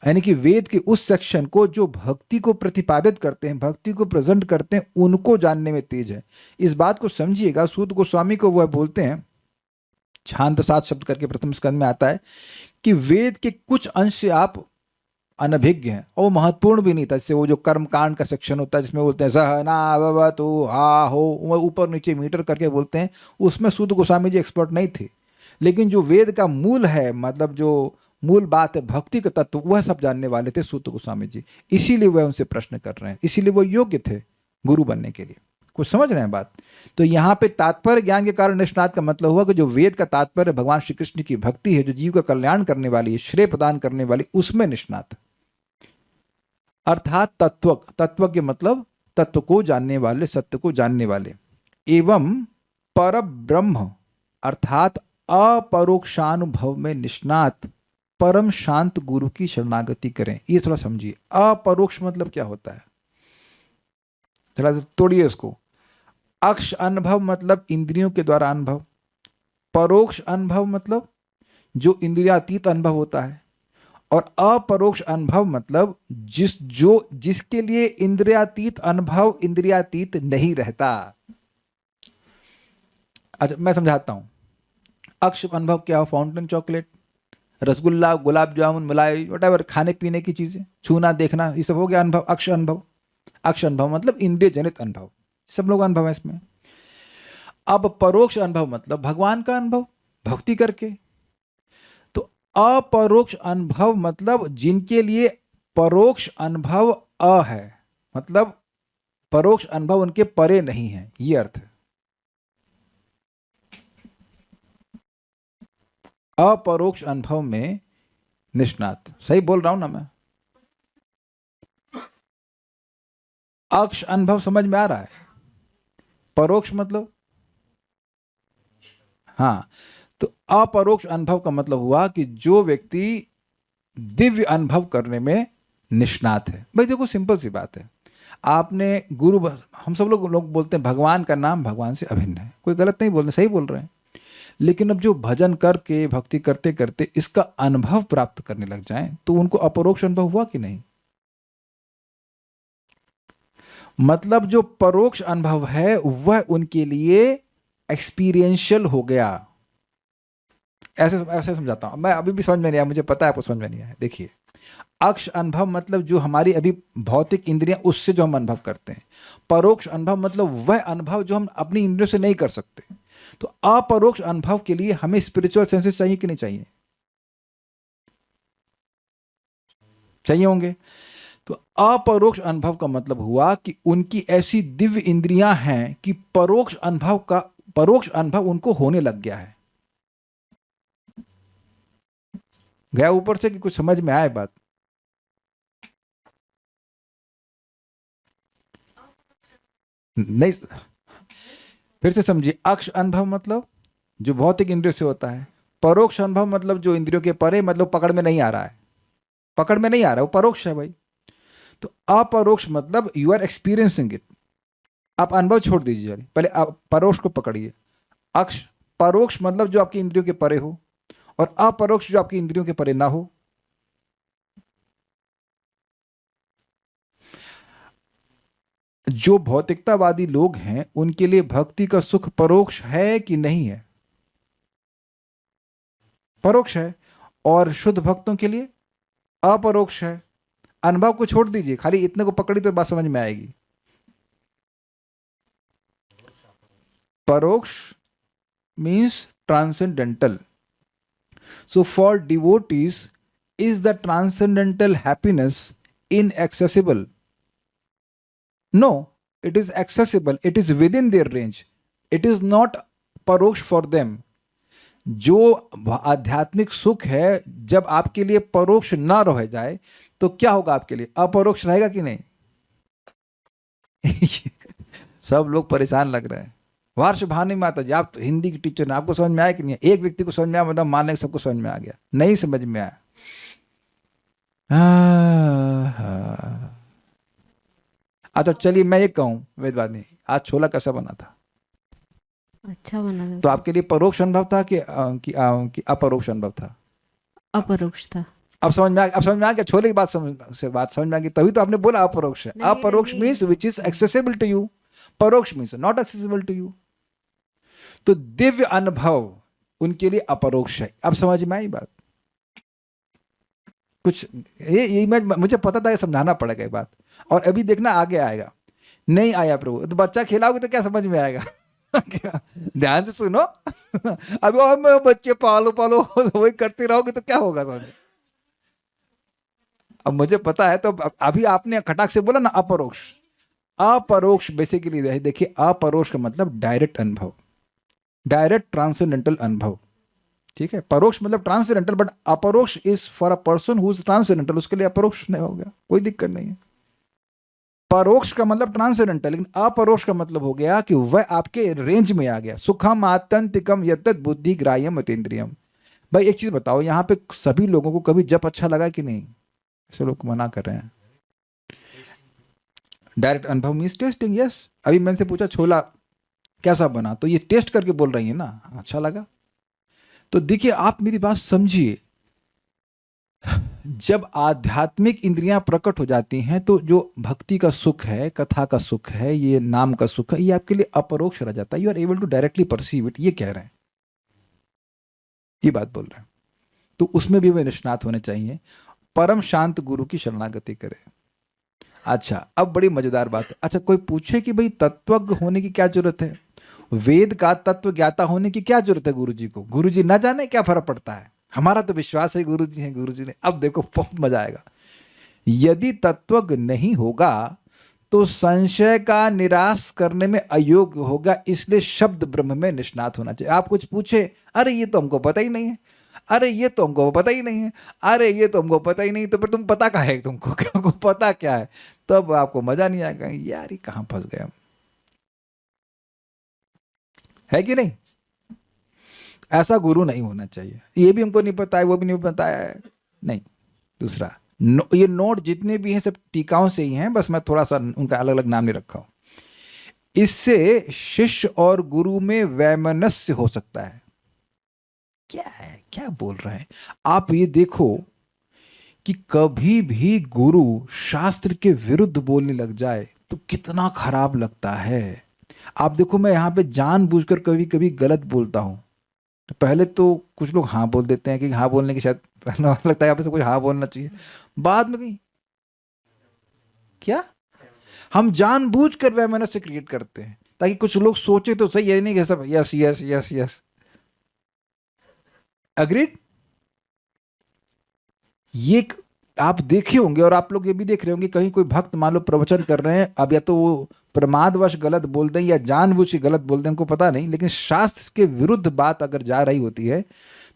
यानी कि वेद के उस सेक्शन को जो भक्ति को प्रतिपादित करते हैं, भक्ति को प्रेजेंट करते हैं, उनको जानने में तेज है। इस बात को समझिएगा, सूत गोस्वामी को वह बोलते हैं, छांद सात शब्द करके प्रथम स्कंद में आता है कि वेद के कुछ अंश आप अनभिज्ञ हैं और वो महत्वपूर्ण भी नहीं था। जैसे वो जो कर्म कांड का सेक्शन होता है जिसमें बोलते हैं सहना भवतु हा हो, वो ऊपर नीचे मीटर करके बोलते हैं, उसमें सूत गोस्वामी जी एक्सपर्ट नहीं थे। लेकिन जो वेद का मूल है, मतलब जो मूल बात है भक्ति का तत्व, वह सब जानने वाले थे सूत गोस्वामी जी। इसीलिए वह उनसे प्रश्न कर रहे हैं, इसीलिए वो योग्य थे गुरु बनने के लिए। कुछ समझ रहे हैं बात? तो यहाँ पे तात्पर्य ज्ञान के कारण निष्णात का मतलब हुआ कि जो वेद का तात्पर्य भगवान श्री कृष्ण की भक्ति है, जो जीव का कल्याण करने वाली है, श्रेय प्रदान करने वाली, उसमें निष्णात। अर्थात तत्व, तत्व के मतलब तत्व को जानने वाले, सत्य को जानने वाले। एवं पर ब्रह्म अर्थात अपरोक्षानुभव में निष्णात परम शांत गुरु की शरणागति करें। ये थोड़ा समझिए, अपरोक्ष मतलब क्या होता है, थोड़ा सा तोड़िए इसको। अक्ष अनुभव मतलब इंद्रियों के द्वारा अनुभव, परोक्ष अनुभव मतलब जो इंद्रियातीत अनुभव होता है, और अपरोक्ष अनुभव मतलब जिसके लिए इंद्रियातीत अनुभव इंद्रियातीत नहीं रहता। अच्छा मैं समझाता हूं। अक्ष अनुभव क्या हो? फाउंटेन चॉकलेट, रसगुल्ला, गुलाब जामुन, मलाई, वटेवर, खाने पीने की चीजें, छूना देखना, ये सब हो गया अनुभव, अक्ष अनुभव। अक्ष अनुभव मतलब इंद्रिय जनित अनुभव, सब लोग अनुभव है इसमें। अब परोक्ष अनुभव मतलब भगवान का अनुभव भक्ति करके। तो अपरोक्ष अनुभव मतलब जिनके लिए परोक्ष अनुभव है, मतलब परोक्ष अनुभव उनके परे नहीं है, ये अर्थ है। अपरोक्ष अनुभव में निष्णात, सही बोल रहा हूं ना मैं? अक्ष अनुभव समझ में आ रहा है? परोक्ष मतलब, हाँ, तो अपरोक्ष अनुभव का मतलब हुआ कि जो व्यक्ति दिव्य अनुभव करने में निष्णात है। भाई देखो सिंपल सी बात है, आपने गुरु, हम सब लोग बोलते हैं भगवान का नाम भगवान से अभिन्न है, कोई गलत नहीं बोल रहे, सही बोल रहे हैं। लेकिन अब जो भजन करके भक्ति करते करते इसका अनुभव प्राप्त करने लग जाएं, तो उनको अपरोक्ष अनुभव हुआ कि नहीं? मतलब जो परोक्ष अनुभव है वह उनके लिए एक्सपीरियंशियल हो गया। ऐसे समझाता हूं मैं, अभी भी समझ में नहीं आया, मुझे पता है आपको समझ में नहीं आया। देखिए, अक्ष अनुभव मतलब जो हमारी अभी भौतिक इंद्रियां, उससे जो हम अनुभव करते हैं। परोक्ष अनुभव मतलब वह अनुभव जो हम अपनी इंद्रियों से नहीं कर सकते। तो अपरोक्ष अनुभव के लिए हमें स्पिरिचुअल सेंसेस चाहिए कि नहीं चाहिए? चाहिए होंगे। तो अपरोक्ष अनुभव का मतलब हुआ कि उनकी ऐसी दिव्य इंद्रियां हैं कि परोक्ष अनुभव उनको होने लग गया है। गया ऊपर से कि कुछ समझ में आए बात? नहीं, फिर से समझिए। अक्ष अनुभव मतलब जो भौतिक इंद्रियों से होता है, परोक्ष अनुभव मतलब जो इंद्रियों के परे, मतलब पकड़ में नहीं आ रहा है, पकड़ में नहीं आ रहा है, वो परोक्ष है भाई। तो अपरोक्ष मतलब यू आर एक्सपीरियंसिंग इट। आप अनुभव छोड़ दीजिए, पहले आप परोक्ष को पकड़िए। अक्ष परोक्ष मतलब जो आपकी इंद्रियों के परे हो, और अपरोक्ष जो आपकी इंद्रियों के परे ना हो। जो भौतिकतावादी लोग हैं उनके लिए भक्ति का सुख परोक्ष है कि नहीं है? परोक्ष है। और शुद्ध भक्तों के लिए अपरोक्ष है। अनुभव को छोड़ दीजिए, खाली इतने को पकड़ी तो बात समझ में आएगी। परोक्ष means transcendental. So for devotees, is the transcendental happiness inaccessible? No, it is accessible. It is within their range. It is not परोक्ष for them. जो आध्यात्मिक सुख है, जब आपके लिए परोक्ष ना रह जाए तो क्या होगा? आपके लिए अपरोक्ष रहेगा कि नहीं? सब लोग परेशान लग रहे हैं। वार्ष भानी माता जी, आप तो हिंदी की टीचर हैं, आपको समझ में आया कि नहीं? एक व्यक्ति को समझ में आया मतलब मानने के सबको समझ में आ गया। नहीं समझ में आया, अच्छा चलिए मैं ये कहूं, वेदवादी, आज छोला कैसा बना था? अच्छा बना था। तो आपके लिए परोक्ष अनुभव था कि अपरोक्ष अनुभव था? अपरोक्ष था। अब समझ में आ गया छोले की बात समझ में आ गई, तभी तो आपने बोला अपरोक्ष है। Aparoksh means which is accessible to you, paroksh means not accessible to you. तो दिव्य अनुभव उनके लिए अपरोक्ष है। अब समझ में आई बात? कुछ ये मैं मुझे पता था, ये समझाना पड़ेगा ये बात। और अभी देखना आगे आएगा। नहीं आया प्रभु, तो बच्चा खिलाओगे तो क्या समझ में आएगा? क्या? ध्यान से सुनो। अभी और मैं बच्चे पालो पालो वही करते रहोगे तो क्या होगा समझ? अब मुझे पता है, तो अभी आपने खटाक से बोला ना अपरोक्ष। अपरोक्ष बेसिकली देखिए, अपरोक्ष का मतलब डायरेक्ट अनुभव, डायरेक्ट ट्रांसेंडेंटल अनुभव, ठीक है। परोक्ष मतलब ट्रांसेंडेंटल, बट अपरोक्ष is for a person who is transcendental, उसके लिए अपरोक्ष नहीं हो गया, कोई दिक्कत नहीं है। परोक्ष का मतलब ट्रांसेंडेंटल, लेकिन अपरोक्ष का मतलब हो गया कि वह आपके रेंज में आ गया। सुखम आत्यंतिकम यत्तद् बुद्धि ग्राह्यम अतीन्द्रियम। भाई एक चीज बताओ, यहाँ पे सभी लोगों को कभी जप अच्छा लगा कि नहीं? ऐसे लोग मना कर रहे हैं। डायरेक्ट अनुभव मीन्स टेस्टिंग, यस। अभी मैंने से पूछा छोला कैसा बना, तो ये टेस्ट करके बोल रही है ना, अच्छा लगा। तो देखिए आप मेरी बात समझिए, जब आध्यात्मिक इंद्रियां प्रकट हो जाती हैं तो जो भक्ति का सुख है, कथा का सुख है, ये नाम का सुख है, ये आपके लिए अपरोक्ष रह जाता है। You are able to directly perceive it, ये कह रहे हैं, ये बात बोल रहे हैं। तो उसमें भी वे निष्णात होने चाहिए। परम शांत गुरु की शरणागति करें। अच्छा, अब बड़ी मजेदार बात है। अच्छा, कोई पूछे कि भाई तत्वज्ञ होने की क्या जरूरत है, वेद का तत्व ज्ञाता होने की क्या जरूरत है गुरु जी को? गुरु जी ना जाने क्या फर्क पड़ता है, हमारा तो विश्वास है गुरु जी हैं, गुरु जी ने। अब देखो बहुत मजा आएगा। यदि तत्वज्ञ नहीं होगा तो संशय का निराश करने में अयोग्य होगा, इसलिए शब्द ब्रह्म में निष्णात होना चाहिए। आप कुछ पूछे, अरे ये तो हमको पता ही नहीं है, अरे ये तो हमको पता ही नहीं है, अरे ये तो हमको पता ही नहीं, तो फिर तुम पता क्या है, तुमको पता क्या है? तब आपको मजा नहीं आएगा, यार ये कहां फंस गए हम, है कि नहीं? ऐसा गुरु नहीं होना चाहिए। ये भी हमको नहीं पता है, वो भी नहीं बताया है, नहीं। दूसरा ये नोट जितने भी हैं सब टीकाओं से ही हैं, बस मैं थोड़ा सा उनका अलग अलग नाम नहीं रखा हूं। इससे शिष्य और गुरु में वैमनस्य हो सकता है। क्या है, क्या बोल रहे हैं आप? ये देखो कि कभी भी गुरु शास्त्र के विरुद्ध बोलने लग जाए तो कितना खराब लगता है। आप देखो, मैं यहाँ पे जानबूझकर कभी कभी गलत बोलता हूँ। तो पहले तो कुछ लोग हाँ बोल देते हैं कि हाँ बोलने की शायद लगता है यहाँ पे से कुछ हाँ बोलना चाहिए, बाद में भी क्या हम जानबूझकर वैमनस्य क्रिएट करते हैं ताकि कुछ लोग सोचे तो सही, है नहीं कि सब yes yes yes yes. Agreed? ये आप देखे होंगे और आप लोग ये भी देख रहे होंगे, कहीं कोई भक्त मान लो प्रवचन कर रहे हैं, अब या तो वो प्रमादवश गलत बोल दें या जानबूझ के गलत बोल दें, उनको पता नहीं, लेकिन शास्त्र के विरुद्ध बात अगर जा रही होती है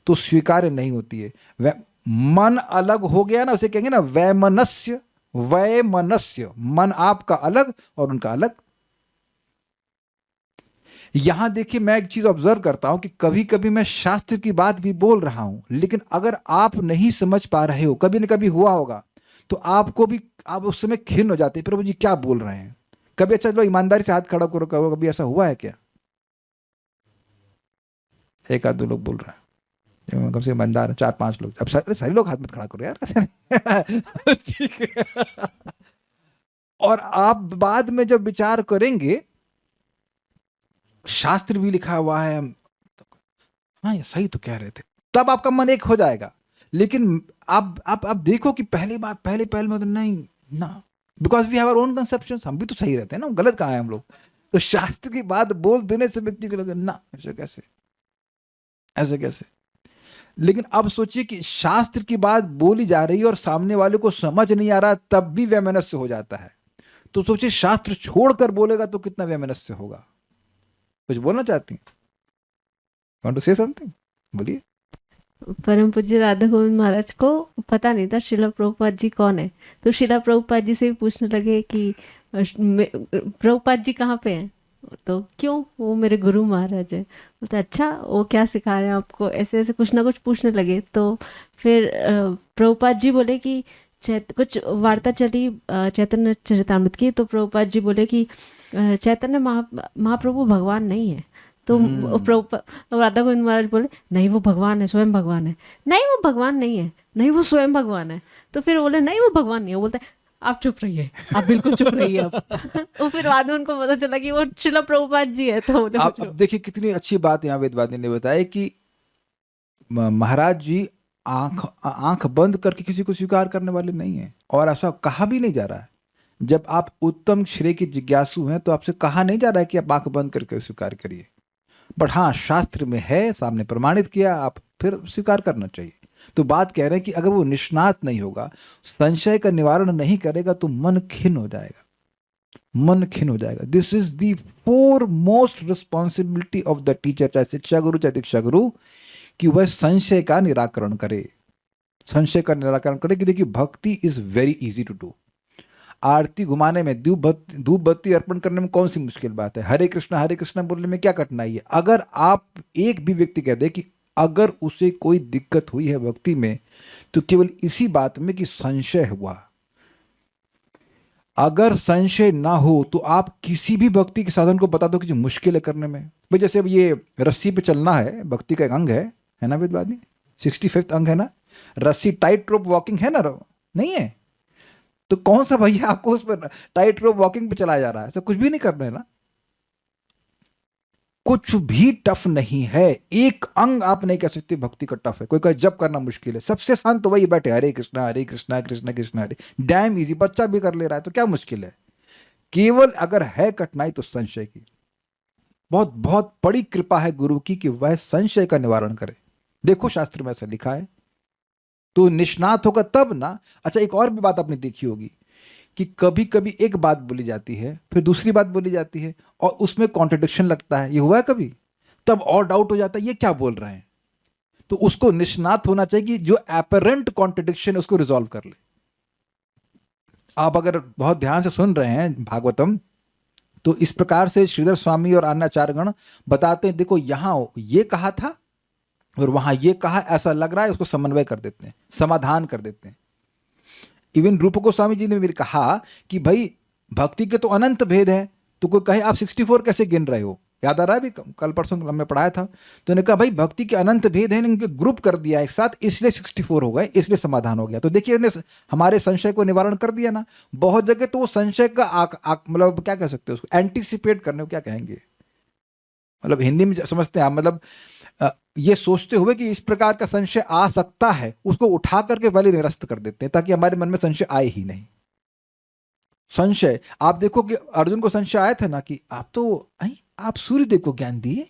तो स्वीकार्य नहीं होती है। मन अलग हो गया ना, उसे कहेंगे ना वैमनस्य। वैमनस्य, मन आपका अलग और उनका अलग। यहां देखिए, मैं एक चीज ऑब्जर्व करता हूं कि कभी कभी मैं शास्त्र की बात भी बोल रहा हूं, लेकिन अगर आप नहीं समझ पा रहे हो, कभी न कभी हुआ होगा, तो आपको भी आप उस समय खिन्न हो जाते हैं, प्रभु जी क्या बोल रहे हैं। कभी अच्छा चलो ईमानदारी से हाथ खड़ा करो, कभी ऐसा हुआ है क्या? एक आध दो लोग बोल रहे हैं, कम से कम ईमानदार 4-5 लोग। अब सारे लोग हाथ मत खड़ा करो यार। ठीक है। और आप बाद में जब विचार करेंगे, शास्त्र भी लिखा हुआ है, हाँ ये सही तो कह रहे थे, तब आपका मन एक हो जाएगा। लेकिन आप देखो कि पहले में तो नहीं ना, because we have our own conceptions, हम भी तो सही रहते हैं ना, गलत कहाँ है हम लोग? तो शास्त्र की बात बोल देने से व्यक्ति को लगे ना ऐसे कैसे, ऐसे कैसे। लेकिन अब सोचिए कि शास्त्र की बात बोली जा रही है और सामने वाले को समझ नहीं आ रहा, तब भी वैमनस्य हो जाता है। तो सोचिए शास्त्र छोड़कर बोलेगा तो कितना वैमनस्य होगा। कुछ बोलना चाहती हैं? Want to say something? बोलिए। परम पूज्य राधा गोविंद महाराज को पता नहीं था शिला प्रभुपाद जी कौन है, तो शिला प्रभुपाद जी से भी पूछने लगे कि प्रभुपाद जी कहाँ पे हैं, तो क्यों, वो मेरे गुरु महाराज है। बोलते अच्छा, वो क्या सिखा रहे हैं आपको, ऐसे ऐसे कुछ ना कुछ पूछने लगे। तो फिर प्रभुपाद जी बोले कि कुछ वार्ता चली चैतन्य चरितामृत की, तो प्रभुपाद जी बोले कि चैतन्य महाप्रभु भगवान नहीं है। तो राधा गोविंद महाराज बोले नहीं वो भगवान है, स्वयं भगवान है। नहीं वो भगवान नहीं है, नहीं वो स्वयं भगवान है। तो फिर बोले नहीं वो भगवान नहीं है। वो बोलते आप चुप रहिए, आप बिल्कुल चुप रहिए अब। तो फिर बाद में उनको पता चला कि वो श्रील प्रभुपाद जी है। तो अब देखिए कितनी अच्छी बात यहाँ वेदवादी ने बताया कि महाराज जी आंख बंद करके किसी को स्वीकार करने वाले नहीं हैं, और ऐसा कहा भी नहीं जा रहा है। जब आप उत्तम श्रेय के जिज्ञासु हैं तो आपसे कहा नहीं जा रहा है कि आप आंख बंद करके स्वीकार करिए, बट हाँ शास्त्र में है, सामने प्रमाणित किया, आप फिर स्वीकार करना चाहिए। तो बात कह रहे हैं कि अगर वो निष्णात नहीं होगा, संशय का निवारण नहीं करेगा, तो मन खिन्न हो जाएगा, मन खिन्न हो जाएगा। This is the four most responsibility of the teacher, चाहे शिक्षा गुरु चाहे दीक्षा गुरु, कि वह संशय का निराकरण करे, संशय का निराकरण करे। कि देखिए bhakti is very easy to do. आरती घुमाने में, धूप बत्ती अर्पण करने में कौन सी मुश्किल बात है? हरे कृष्णा बोलने में क्या कठिनाई है? अगर आप एक भी व्यक्ति कह दे कि अगर उसे कोई दिक्कत हुई है भक्ति में, तो केवल इसी बात में कि संशय हुआ। अगर संशय ना हो तो आप किसी भी भक्ति के साधन को बता दो कि जो मुश्किल है करने में। भाई जैसे अब ये रस्सी पे चलना है, भक्ति का एक अंग है ना वेदवादी, 65th अंग है ना, रस्सी टाइट रोप वॉकिंग है ना, नहीं है? तो कौन सा भैया आपको उस पर टाइट रोप वॉकिंग पे चलाया जा रहा है? ऐसा कुछ भी नहीं करना है ना, कुछ भी टफ नहीं है। एक अंग आप नहीं कह सकते भक्ति का टफ है। कोई कहे जब करना मुश्किल है, सबसे शांत तो वही बैठे हरे कृष्णा कृष्ण कृष्ण हरे, डैम इजी, बच्चा भी कर ले रहा है, तो क्या मुश्किल है? केवल अगर है कठिनाई तो संशय की। बहुत बहुत बड़ी कृपा है गुरु की कि वह संशय का निवारण करे। देखो शास्त्र में ऐसा लिखा है, तो निष्णात होगा तब ना। अच्छा एक और भी बात आपने देखी होगी कि कभी कभी एक बात बोली जाती है, फिर दूसरी बात बोली जाती है, और उसमें कॉन्ट्रडिक्शन लगता है। ये हुआ है कभी? तब और डाउट हो जाता है ये क्या बोल रहे हैं। तो उसको निष्णात होना चाहिए कि जो एपरेंट कॉन्ट्रडिक्शन है उसको रिजॉल्व कर ले। आप अगर बहुत ध्यान से सुन रहे हैं भागवतम, तो इस प्रकार से श्रीधर स्वामी और अन्य आचार्यगण बताते हैं, देखो यहां ये कहा था और वहां ये कहा, ऐसा लग रहा है, उसको समन्वय कर देते हैं, समाधान कर देते हैं। इवन रूप गोस्वामी जी ने भी कहा कि भाई भक्ति के तो अनंत भेद हैं, तो कोई कहे आप 64 कैसे गिन रहे हो? याद आ रहा है अभी कल परसों हमने पढ़ाया था। तो उन्होंने कहा भाई भक्ति के अनंत भेद हैं, इनके ग्रुप कर दिया एक साथ, इसलिए 64 हो गए, इसलिए समाधान हो गया। तो देखिए इन्होंने हमारे संशय को निवारण कर दिया ना। बहुत जगह तो वो संशय का मतलब क्या कह सकते हो उसको, एंटीसिपेट करने को क्या कहेंगे, मतलब हिंदी में समझते हैं आप, मतलब ये सोचते हुए कि इस प्रकार का संशय आ सकता है, उसको उठा करके पहले निरस्त कर देते हैं ताकि हमारे मन में संशय आए ही नहीं। संशय आप देखो कि अर्जुन को संशय आया था ना कि आप सूर्यदेव को ज्ञान दिए,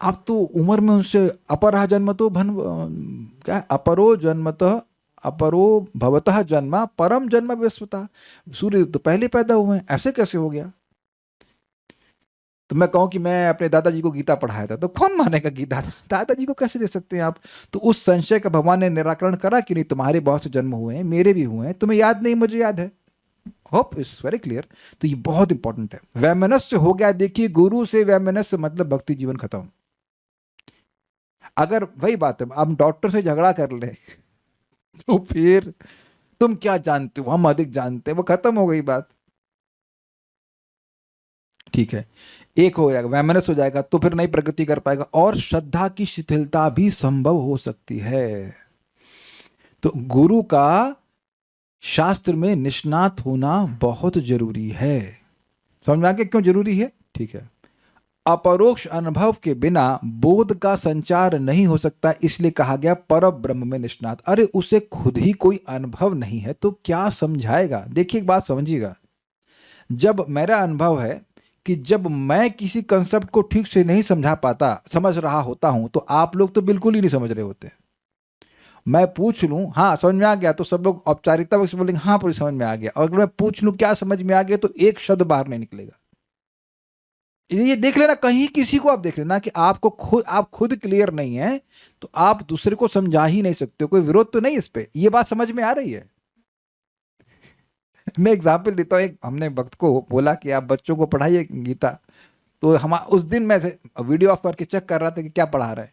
आप तो उम्र में उनसे अपरः जन्मतो क्या अपरो जन्मतः अपरो भवतः जन्मा परम जन्म विस्मता, सूर्य तो पहले पैदा हुए हैं, ऐसे कैसे हो गया? तो मैं कहूं कि मैं अपने दादाजी को गीता पढ़ाया था, तो कौन मानेगा गीता? दादाजी को कैसे दे सकते हैं आप? तो उस संशय का भगवान ने निराकरण करा कि नहीं, तुम्हारे बहुत से जन्म हुए हैं, मेरे भी हुए हैं, तुम्हें याद नहीं, मुझे याद है। Hope is very clear. तो ये बहुत इंपॉर्टेंट है। वैमनस्य हो गया, देखिए गुरु से वैमनस्य मतलब भक्ति जीवन खत्म। अगर वही बात है आप डॉक्टर से झगड़ा कर ले तो फिर तुम क्या जानते हो, हम अधिक जानते हैं, वो खत्म हो गई बात। ठीक है, एक हो जाएगा, वैमनस हो जाएगा, तो फिर नई प्रगति कर पाएगा, और श्रद्धा की शिथिलता भी संभव हो सकती है। तो गुरु का शास्त्र में निष्णात होना बहुत जरूरी है। समझ में आ गया क्यों जरूरी है? ठीक है, अपरोक्ष अनुभव के बिना बोध का संचार नहीं हो सकता, इसलिए कहा गया पर ब्रह्म में निष्णात। अरे उसे खुद ही कोई अनुभव नहीं है तो क्या समझाएगा? देखिए एक बात समझिएगा, जब मेरा अनुभव है कि जब मैं किसी कंसेप्ट को ठीक से नहीं समझ रहा होता हूं, तो आप लोग तो बिल्कुल ही नहीं समझ रहे होते। मैं पूछ लूं हाँ समझ में आ गया, तो सब लोग औपचारिकता से बोलेंगे हाँ पूरी समझ में आ गया, और अगर मैं पूछ लूं क्या समझ में आ गया, तो एक शब्द बाहर नहीं निकलेगा। ये देख लेना, कहीं किसी को आप देख लेना कि आप खुद क्लियर नहीं है, तो आप दूसरे को समझा ही नहीं सकते हो। कोई विरोध तो नहीं इस पे, ये बात समझ में आ रही है? मैं एग्जाम्पल देता हूँ। एक हमने भक्त को बोला कि आप बच्चों को पढ़ाइए गीता, तो हम उस दिन मैं वीडियो ऑफ करके चेक कर रहा था कि क्या पढ़ा रहे हैं।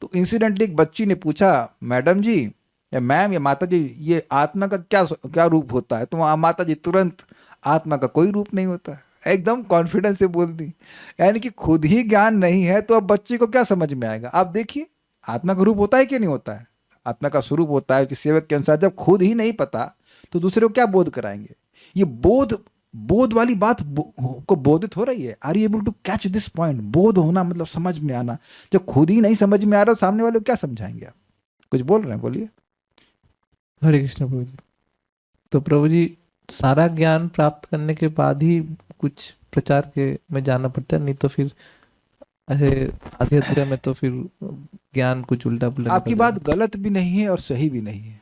तो इंसिडेंटली एक बच्ची ने पूछा, मैडम जी या मैम या माता जी, ये आत्मा का क्या रूप होता है? तो माता जी तुरंत, आत्मा का कोई रूप नहीं होता, एकदम कॉन्फिडेंस से बोल दी। यानी कि खुद ही ज्ञान नहीं है तो अब बच्चे को क्या समझ में आएगा? आप देखिए आत्मा का रूप होता है कि नहीं होता है? आत्मा का स्वरूप होता है कि सेवक के अनुसार। जब खुद ही नहीं पता तो दूसरे को क्या बोध कराएंगे? ये बोध वाली बात को बोधित हो रही है। Are you able to catch this point? बोध होना मतलब समझ में आना। जब खुद ही नहीं समझ में आ रहा, सामने वाले को क्या समझाएंगे आप? कुछ बोल रहे हैं, बोलिए। हरे कृष्ण प्रभु जी। तो प्रभु जी सारा ज्ञान प्राप्त करने के बाद ही कुछ प्रचार के में जाना पड़ता है, नहीं तो फिर ऐसे आधे अधूरे में तो फिर ज्ञान कुछ उल्टा पुल्टा आपकी निकल बात जाएगा। गलत भी नहीं है और सही भी नहीं है।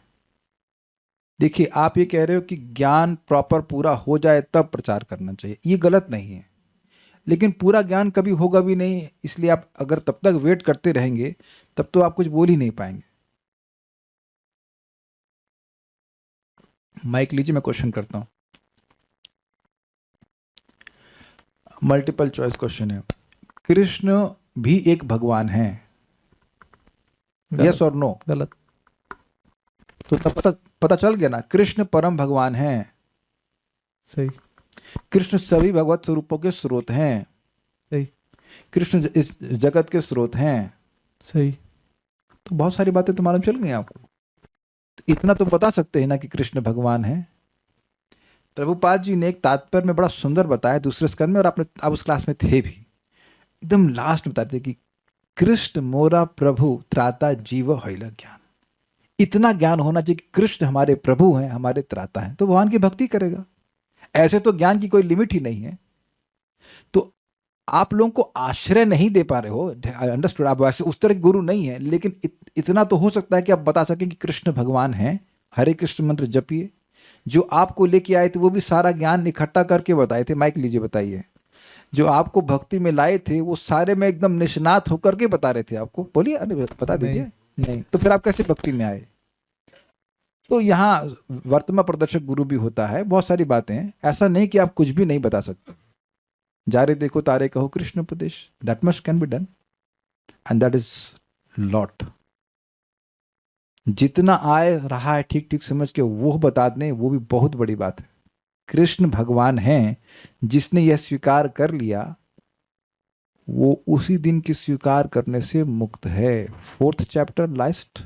देखिए, आप ये कह रहे हो कि ज्ञान प्रॉपर पूरा हो जाए तब प्रचार करना चाहिए, ये गलत नहीं है, लेकिन पूरा ज्ञान कभी होगा भी नहीं, इसलिए आप अगर तब तक वेट करते रहेंगे तब तो आप कुछ बोल ही नहीं पाएंगे। माइक लीजिए, मैं क्वेश्चन करता हूं। मल्टीपल चॉइस क्वेश्चन है। कृष्ण भी एक भगवान है, यस और नो? गलत। तो तब पता चल गया ना, कृष्ण परम भगवान हैं। सही। कृष्ण सभी भगवत स्वरूपों के स्रोत हैं। सही। कृष्ण इस जगत के स्रोत हैं। सही। तो बहुत सारी बातें तो मालूम चल गई आपको। तो इतना तो बता सकते हैं ना कि कृष्ण भगवान है। प्रभुपाद जी ने एक तात्पर्य में बड़ा सुंदर बताया दूसरे स्कंद में, और आप उस क्लास में थे भी। एकदम लास्ट में बताते कि कृष्ण मोरा प्रभु त्राता जीव हैला ज्ञान। इतना ज्ञान होना चाहिए कि कृष्ण हमारे प्रभु हैं, हमारे त्राता हैं, तो भगवान की भक्ति करेगा। ऐसे तो ज्ञान की कोई लिमिट ही नहीं है। तो आप लोगों को आश्रय नहीं दे पा रहे हो, आई अंडरस्टूड, आप वैसे उस तरह के गुरु नहीं है, लेकिन इतना तो हो सकता है कि आप बता सकें कि कृष्ण भगवान हैं। हरे कृष्ण मंत्र जपिए। जो आपको लेके आए थे वो भी सारा ज्ञान इकट्ठा करके बताए थे। माइक लीजिए, बताइए। जो आपको भक्ति में लाए थे वो सारे में एकदम निष्णात होकर के बता रहे थे आपको। बोलिए, अरे बता दीजिए। नहीं तो फिर आप कैसे भक्ति में आए? तो यहाँ वर्तमान प्रदर्शक गुरु भी होता है, बहुत सारी बातें हैं। ऐसा नहीं कि आप कुछ भी नहीं बता सकते। जा रे देखो तारे कहो कृष्ण उपदेश, that must can be done, and that is lot. जितना आए रहा है ठीक ठीक समझ के वो बता दें, वो भी बहुत बड़ी बात है। कृष्ण भगवान हैं, जिसने यह स्वीकार कर लिया वो उसी दिन की स्वीकार करने से मुक्त है। 4th chapter last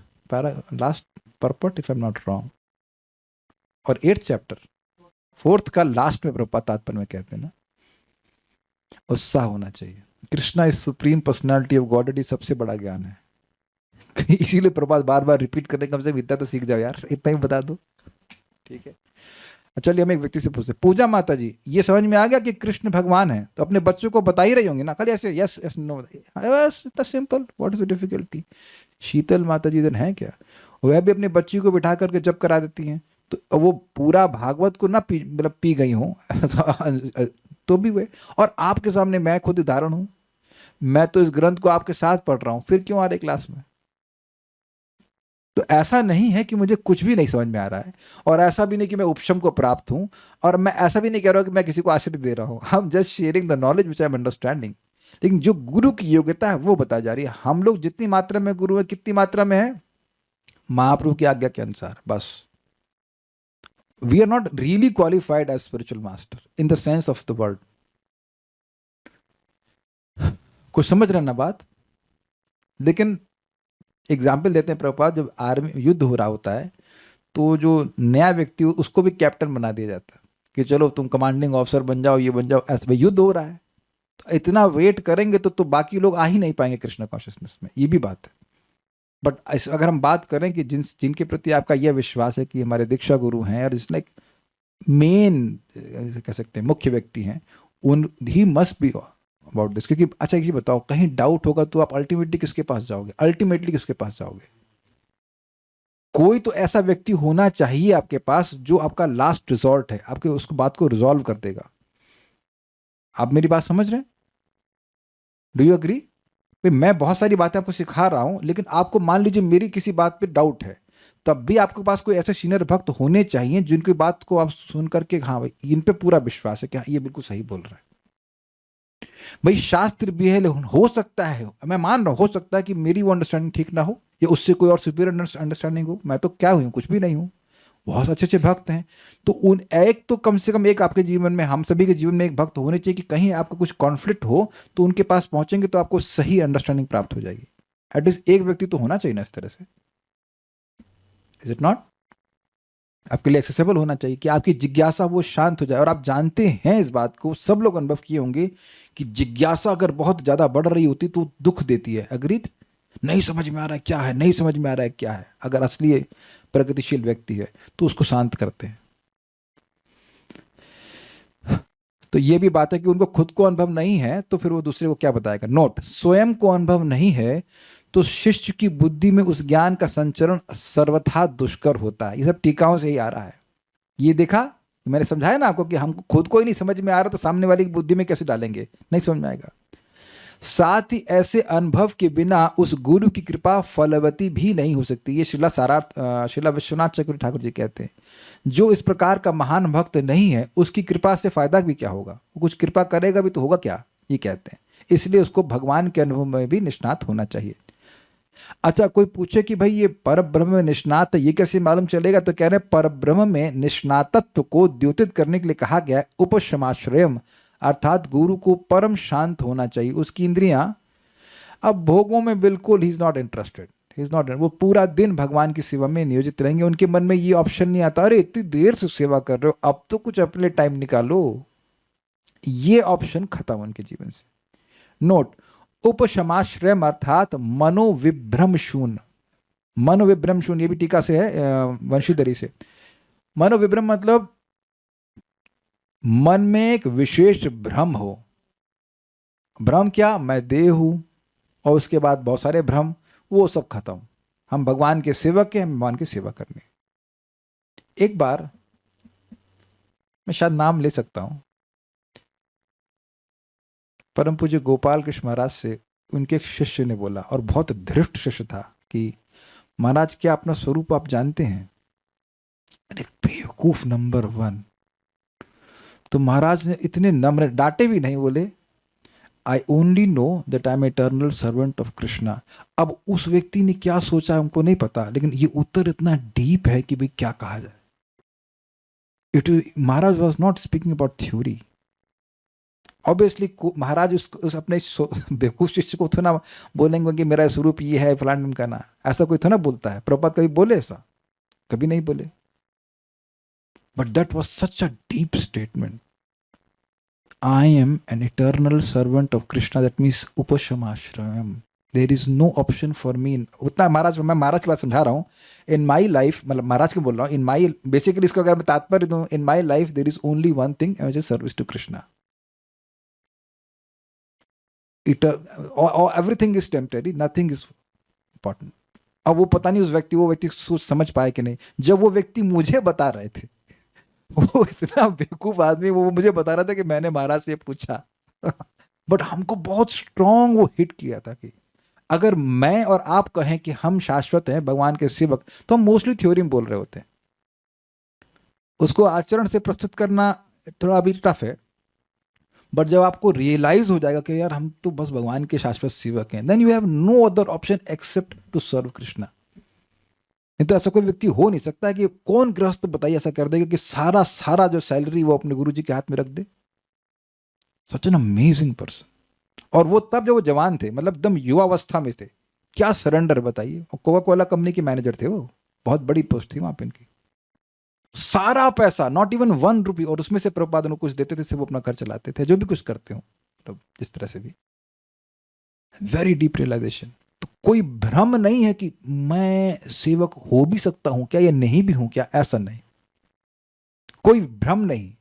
purport, if I am not wrong, और 8th चैप्टर 4th का लास्ट में प्रभुपाद तात्पर्य में कहते हैं ना, उत्साह होना चाहिए। Krishna is supreme personality of God, ये सबसे बड़ा ज्ञान है। इसीलिए प्रभुपाद बार बार रिपीट करने, कम से कम इतना तो सीख जाओ यार, इतना ही बता दो, ठीक है। चलिए हम एक व्यक्ति से पूछते, पूजा माता जी, ये समझ में आ गया कि कृष्ण भगवान है, तो अपने बच्चों को बता ही रही होंगी ना, खाली ऐसे यस यस नो, बस इतना simple, what is the difficulty. Sheetal Mata ji दिन है क्या, वह भी अपने बच्ची को बिठा करके जब करा देती हैं, तो वो पूरा भागवत को ना पी गई हूँ तो भी वे, और आपके सामने मैं खुद उदाहरण हूँ, मैं तो इस ग्रंथ को आपके साथ पढ़ रहा हूँ, फिर क्यों आ रहे क्लास में? तो ऐसा नहीं है कि मुझे कुछ भी नहीं समझ में आ रहा है, और ऐसा भी नहीं कि मैं उपशम को प्राप्त हूं, और मैं ऐसा भी नहीं कह रहा हूं कि मैं किसी को आश्रय दे रहा हूं। हम just sharing the knowledge which I am understanding. लेकिन जो गुरु की योग्यता है वो बताई जा रही है। हम लोग जितनी मात्रा में गुरु है, कितनी मात्रा में है? महाप्रभु की आज्ञा के अनुसार, बस। We are not really qualified as spiritual master in the sense of the word. कुछ समझ रहे ना बात? लेकिन एग्जाम्पल देते हैं प्रभुपाद, जब आर्मी युद्ध हो रहा होता है तो जो नया व्यक्ति उसको भी कैप्टन बना दिया जाता है कि चलो तुम कमांडिंग ऑफिसर बन जाओ, ये बन जाओ, ऐसे भाई युद्ध हो रहा है, तो इतना वेट करेंगे तो बाकी लोग आ ही नहीं पाएंगे कृष्ण कॉन्शियसनेस में, ये भी बात है। बट अगर हम बात करें कि जिनके प्रति आपका यह विश्वास है कि हमारे दीक्षा गुरु हैं और जिसने मेन कह सकते हैं मुख्य व्यक्ति हैं, उन ही मस्ट बी अबाउट दिस। क्योंकि अच्छा एक चीज बताओ, कहीं डाउट होगा तो आप अल्टीमेटली किसके पास जाओगे? अल्टीमेटली किसके पास जाओगे? कोई तो ऐसा व्यक्ति होना चाहिए आपके पास जो आपका लास्ट रिजॉर्ट है, आपके उसको बात को रिजॉल्व कर देगा। आप मेरी बात समझ रहे हैं? Do you agree? मैं बहुत सारी बातें आपको सिखा रहा हूं, लेकिन आपको मान लीजिए मेरी किसी बात पे डाउट है, तब भी आपके पास कोई ऐसे सीनियर भक्त होने चाहिए जिनकी बात को आप सुन करके हाँ भाई इन पे पूरा विश्वास है कि हाँ ये बिल्कुल सही बोल रहा है। भाई शास्त्र भी है, लेकिन हो सकता है, मैं मान रहा हूं, हो सकता है कि मेरी वो अंडरस्टैंडिंग ठीक ना हो या उससे कोई और सुपीरियर अंडरस्टैंडिंग हो। मैं तो क्या हूं, कुछ भी नहीं हूं। बहुत अच्छे अच्छे भक्त हैं, तो उन एक तो कम से कम एक आपके जीवन में, हम सभी के जीवन में एक भक्त होने चाहिए कि कहीं आपको कुछ कॉन्फ्लिक्ट हो तो उनके पास पहुंचेंगे तो आपको सही अंडरस्टैंडिंग प्राप्त हो जाएगी। एटलीस्ट एक व्यक्ति तो होना चाहिए ना इस तरह से, इज इट नॉट? आपके लिए एक्सेसिबल होना चाहिए कि आपकी जिज्ञासा वो शांत हो जाए। और आप जानते हैं इस बात को, सब लोग अनुभव किए होंगे कि जिज्ञासा अगर बहुत ज्यादा बढ़ रही होती तो दुख देती है। अग्रीड? नहीं समझ में आ रहा है क्या है, नहीं समझ में आ रहा है क्या है। अगर असली प्रगतिशील व्यक्ति है तो उसको शांत करते हैं। तो ये भी बात है कि उनको खुद को अनुभव नहीं है तो फिर वो दूसरे को क्या बताएगा। नोट, स्वयं को अनुभव नहीं है तो शिष्य की बुद्धि में उस ज्ञान का संचरण सर्वथा दुष्कर होता है। ये सब टीकाओं से ही आ रहा है। ये देखा, मैंने समझाया ना आपको कि हमको खुद को ही नहीं समझ में आ रहा तो सामने वाले की बुद्धि में कैसे डालेंगे, नहीं समझ में आएगा। साथ ही ऐसे अनुभव के बिना उस गुरु की कृपा फलवती भी नहीं हो सकती। ये शिला विश्वनाथ चक्रवर्ती ठाकुर जी कहते हैं, जो इस प्रकार का महान भक्त नहीं है उसकी कृपा से फायदा भी क्या होगा, वो कुछ कृपा करेगा भी तो होगा क्या, ये कहते हैं। इसलिए उसको भगवान के अनुभव में भी निष्णात होना चाहिए। अच्छा, कोई पूछे कि भाई ये पर ब्रह्म में निष्णात है, ये कैसे मालूम चलेगा, तो कह रहे हैं पर ब्रह्म में निष्णातत्व को द्योतित करने के लिए कहा गया है उपशमाश्रयम, अर्थात गुरु को परम शांत होना चाहिए। उसकी इंद्रियां अब भोगों में बिल्कुल he is not interested, he is not, वो पूरा दिन भगवान की सेवा में नियोजित रहेंगे। उनके मन में ये ऑप्शन नहीं आता अरे इतनी देर से सेवा कर रहे हो, अब तो कुछ अपने टाइम निकालो। ये ऑप्शन खत्म उनके जीवन से। नोट, उपशमाश्रयम अर्थात मनोविभ्रम शून्य। मनोविभ्रम शून्य, ये भी टीका से है वंशीधरी से। मनोविभ्रम मतलब मन में एक विशेष भ्रम हो। भ्रम क्या, मैं देह हूं, और उसके बाद बहुत सारे भ्रम, वो सब खत्म। हम भगवान के सेवक हैं, हम भगवान की सेवा करने। एक बार मैं शायद नाम ले सकता हूं, परम पूज्य गोपाल कृष्ण महाराज से उनके एक शिष्य ने बोला, और बहुत धृष्ट शिष्य था, कि महाराज क्या अपना स्वरूप आप जानते हैं? अरे बेवकूफ नंबर 1। तो महाराज ने इतने नम्र, डांटे भी नहीं, बोले I only know that I am eternal servant of Krishna. अब उस व्यक्ति ने क्या सोचा हमको नहीं पता, लेकिन ये उत्तर इतना डीप है कि भाई क्या कहा जाए। Maharaj was not speaking about theory. Obviously Maharaj उस अपने बेवकूफ शिष्य को थोड़ा बोलेंगे कि मेरा स्वरूप ये है फलान का ना, ऐसा कोई थोड़ा बोलता है। प्रभुपाद कभी बोले ऐसा? कभी नहीं बोले। But that was such a deep statement. I am an eternal servant of Krishna, that means upashamashrayam, there is no option for me. उतना महाराज, मैं महाराज की बात समझा रहा हूँ। इन माई लाइफ, मतलब महाराज को बोल रहा हूँ, इन माई, बेसिकली इसको अगर मैं तात्पर्य दूँ, in my life there is only one thing, which is service to Krishna. Everything is temporary, nothing is important. अब वो पता नहीं वो व्यक्ति सोच समझ पाए कि नहीं। जब वो व्यक्ति मुझे बता रहे थे, वो इतना बेवकूफ आदमी, वो मुझे बता रहा था कि मैंने महाराज से पूछा बट हमको बहुत स्ट्रांग वो हिट किया था कि अगर मैं और आप कहें कि हम शाश्वत हैं, भगवान के सेवक, तो हम मोस्टली थ्योरी में बोल रहे होते हैं। उसको आचरण से प्रस्तुत करना थोड़ा अभी टफ है। बट जब आपको रियलाइज हो जाएगा कि यार हम तो बस भगवान के शाश्वत सेवक हैं, then you have no other option except to serve Krishna. नहीं तो ऐसा कोई व्यक्ति हो नहीं सकता है कि कौन गृहस्थ बताइए ऐसा कर देगा कि सारा जो सैलरी वो अपने गुरु जी के हाथ में रख दे। Such an amazing person. और वो तब जब वो जवान थे, मतलब एकदम युवावस्था में थे, क्या सरेंडर बताइए। और कोका कोला कंपनी के मैनेजर थे वो, बहुत बड़ी पोस्ट थी वहां पे इनकी। सारा पैसा, नॉट इवन 1 रुपी, और उसमें से प्रभुपाद उनको कुछ देते थे, से वो अपना घर चलाते थे, जो भी कुछ करते हो, मतलब जिस तरह से भी। Very deep realization. तो कोई भ्रम नहीं है कि मैं सेवक हो भी सकता हूं क्या या नहीं भी हूं क्या, ऐसा नहीं, कोई भ्रम नहीं।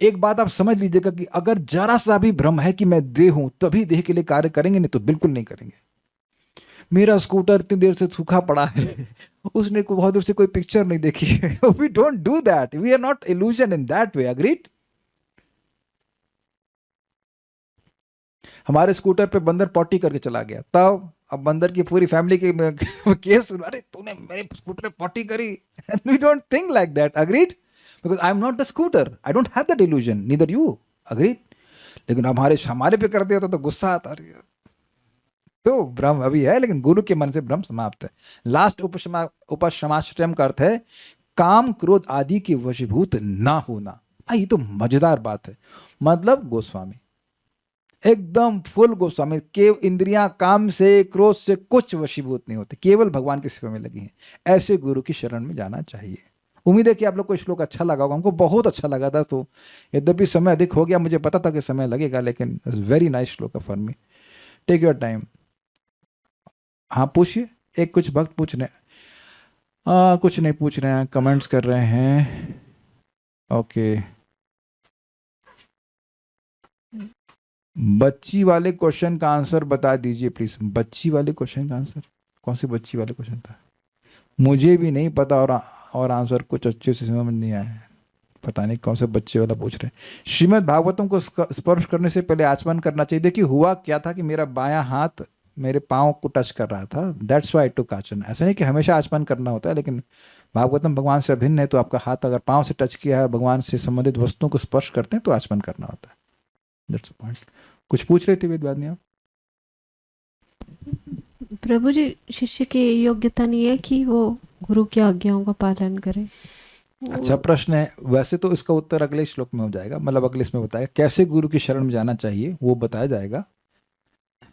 एक बात आप समझ लीजिएगा कि अगर जरा सा भी भ्रम है कि मैं देह हूं तभी देह के लिए कार्य करेंगे, नहीं तो बिल्कुल नहीं करेंगे। मेरा स्कूटर इतनी देर से सूखा पड़ा है, उसने को बहुत देर से कोई पिक्चर नहीं देखी है। We don't do that, we are not illusion in that way, agreed. हमारे स्कूटर पे बंदर पॉटी करके चला गया, तब अब बंदर की पूरी फैमिली के केस, अरे तूने मेरे स्कूटर पे पॉटी करी। We don't think like that, agreed, because I am not the scooter, I don't have that illusion, neither you, agreed. लेकिन हमारे पे कर दिया तो गुस्सा आता है। तो भ्रम अभी है, लेकिन गुरु के मन से भ्रम समाप्त है। लास्ट उपशमाश्रयम का अर्थ है काम क्रोध आदि के वशीभूत ना होना। ये तो मजेदार बात है। मतलब गोस्वामी एकदम फुल गोस्वामी के इंद्रियां काम से क्रोध से कुछ वशीभूत नहीं होते, केवल भगवान की सेवा में लगी हैं। ऐसे गुरु की शरण में जाना चाहिए। उम्मीद है कि आप लोग को श्लोक अच्छा लगा होगा, हमको बहुत अच्छा लगा था। तो यद्यपि समय अधिक हो गया, मुझे पता था कि समय लगेगा, लेकिन it's very nice shloka for me. Take your time. हाँ पूछिए, एक कुछ भक्त पूछ रहे हैं, कुछ नहीं पूछ रहे हैं, कमेंट्स कर रहे हैं। ओके, बच्ची वाले क्वेश्चन का आंसर बता दीजिए प्लीज। बच्ची वाले क्वेश्चन का आंसर कौन से बच्ची वाले क्वेश्चन था? मुझे भी नहीं पता, और आंसर कुछ अच्छे से समझ नहीं आया है। पता नहीं कौन से बच्चे वाला पूछ रहे हैं। श्रीमद् भागवतम को स्पर्श करने से पहले आचमन करना चाहिए। देखिए हुआ क्या था कि मेरा बायां हाथ मेरे पाँव को टच कर रहा था, दैट्स वाई टू आचमन। ऐसा नहीं कि हमेशा आचमन करना होता है, लेकिन भागवतम भगवान से अभिन्न है, तो आपका हाथ अगर पाँव से टच किया है, भगवान से संबंधित वस्तुओं को स्पर्श करते हैं तो आचमन करना होता है। That's point. कुछ पूछ रहे थे वेदवादिनी आप? प्रभु जी, शिष्य की योग्यता नहीं है कि वो गुरु की आज्ञाओं का पालन करे? अच्छा प्रश्न है। वैसे तो इसका उत्तर अगले श्लोक में हो जाएगा, मतलब अगले इसमें बताएगा कैसे गुरु की शरण में जाना चाहिए, वो बताया जाएगा।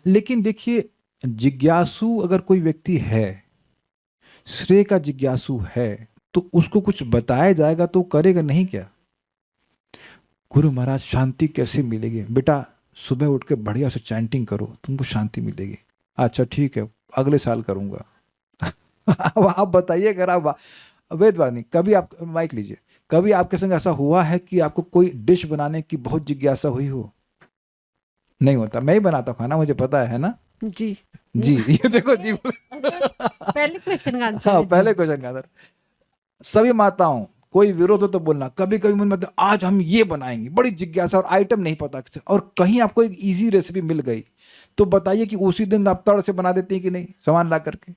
लेकिन देखिए, जिज्ञासु अगर कोई व्यक्ति है, श्रेय का जिज्ञासु है, तो उसको कुछ बताया जाएगा तो करेगा नहीं क्या? गुरु महाराज शांति कैसे मिलेगी? बेटा सुबह उठ के बढ़िया से चैंटिंग करो, तुमको शांति मिलेगी। अच्छा ठीक है, अगले साल करूंगा। अब आप बताइए, अगर आप वेदवादिनी, कभी आप माइक लीजिए, कभी आपके संग ऐसा हुआ है कि आपको कोई डिश बनाने की बहुत जिज्ञासा हुई हो? नहीं होता। मैं ही बनाता हूँ खाना, मुझे पता है ना जी जी। ये देखो जी। पहले क्वेश्चन का आंसर हाँ, है पहले जी। क्वेश्चन का आंसर। सभी माताओं, कोई विरोध हो तो बोलना। कभी कभी मन में आता, आज हम ये बनाएंगे, बड़ी जिज्ञासा, और आइटम नहीं पता, और कहीं आपको एक इजी रेसिपी मिल गई, तो बताइए कि उसी दिन आप तड़ से बना देती हैं कि नहीं, सामान ला करके?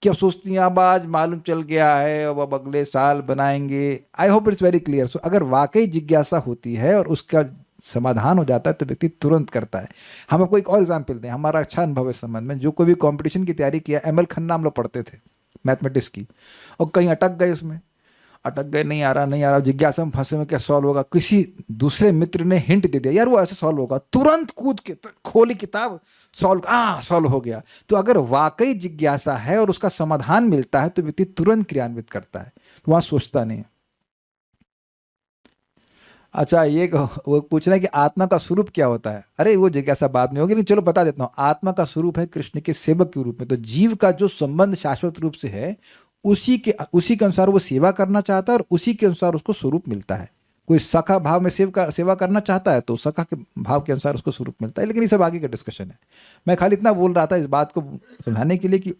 क्या सोचती हैं अब आज मालूम चल गया है, अब अगले साल बनाएंगे? I hope it's very clear. So अगर वाकई जिज्ञासा होती है और उसका समाधान हो जाता है तो व्यक्ति तुरंत करता है। हम आपको एक और एग्जाम्पल दें, हमारा अच्छा अनुभव है इस संबंध में। जो कोई भी कॉम्पिटिशन की तैयारी किया, ML खन्ना हम लोग पढ़ते थे मैथमेटिक्स की, और कहीं अटक गए, उसमें अटक गए, नहीं आ रहा, जिज्ञासा में फंसे में क्या सॉल्व होगा, किसी दूसरे मित्र ने हिंट दे दिया, यार वो ऐसे सॉल्व होगा, तुरंत कूद के तो खोली किताब, सॉल्व हो गया। तो अगर वाकई जिज्ञासा है और उसका समाधान मिलता है तो व्यक्ति तुरंत क्रियान्वित करता है, वहां सोचता नहीं। अच्छा, ये वो पूछ रहे हैं कि आत्मा का स्वरूप क्या होता है? अरे वो जिज्ञासा बाद में होगी, लेकिन चलो बता देता हूँ। आत्मा का स्वरूप है कृष्ण के सेवक के रूप में। तो जीव का जो संबंध शाश्वत रूप से है, उसी के अनुसार वो सेवा करना चाहता है, और उसी के अनुसार उसको स्वरूप मिलता है। कोई सखा भाव में सेवा करना चाहता है तो सखा के भाव के अनुसार उसको स्वरूप मिलता है। लेकिन ये सब आगे का डिस्कशन है। मैं खाली इतना बोल रहा था इस बात को समझाने के लिए कि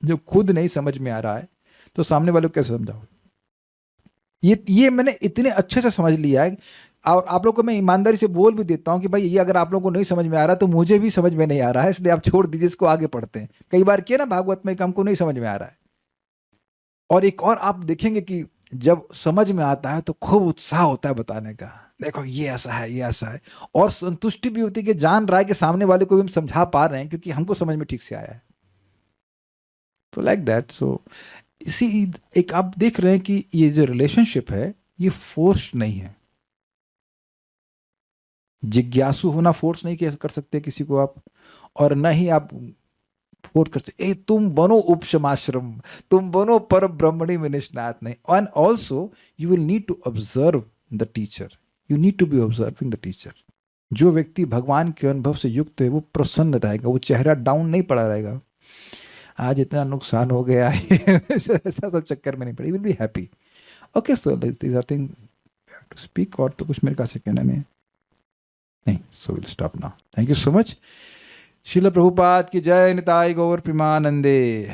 जो खुद नहीं समझ में आ रहा है तो सामने वालों को कैसे समझाओ। ये मैंने इतने अच्छे से समझ लिया है, और आप लोग को मैं ईमानदारी से बोल भी देता हूँ कि भाई ये अगर आप लोगों को नहीं समझ में आ रहा तो मुझे भी समझ में नहीं आ रहा है, इसलिए आप छोड़ दीजिए, इसको आगे पढ़ते हैं। कई बार किया ना भागवत में कि हमको नहीं समझ में आ रहा है, और एक और आप देखेंगे कि जब समझ में आता है तो खूब उत्साह होता है बताने का, देखो ये ऐसा है, ये ऐसा है, और संतुष्टि भी होती है कि जान रहा है कि सामने वाले को भी हम समझा पा रहे हैं क्योंकि हमको समझ में ठीक से आया है। तो लाइक दैट। सो इसी एक आप देख रहे हैं कि ये जो रिलेशनशिप है ये फोर्स नहीं है। जिज्ञासु होना फोर्स नहीं कर सकते किसी को आप, और न ही आप फोर्स कर सकते तुम बनो उपशमाश्रम, तुम बनो पर ब्रह्मणी में निष्णात नहीं। And also you will need to observe the teacher, you need to be observing the teacher. जो व्यक्ति भगवान के अनुभव से युक्त है वो प्रसन्न रहेगा, वो चेहरा डाउन नहीं पड़ा रहेगा, आज इतना नुकसान हो गया है ऐसा सब चक्कर में नहीं पड़ी, will be happy. Okay, so these are thing to speak. और तो कुछ मेरे का से कहना नहीं, so will stop now. Thank you so much. Srila Prabhupad की जय। निताई गौर प्रेमानंदे।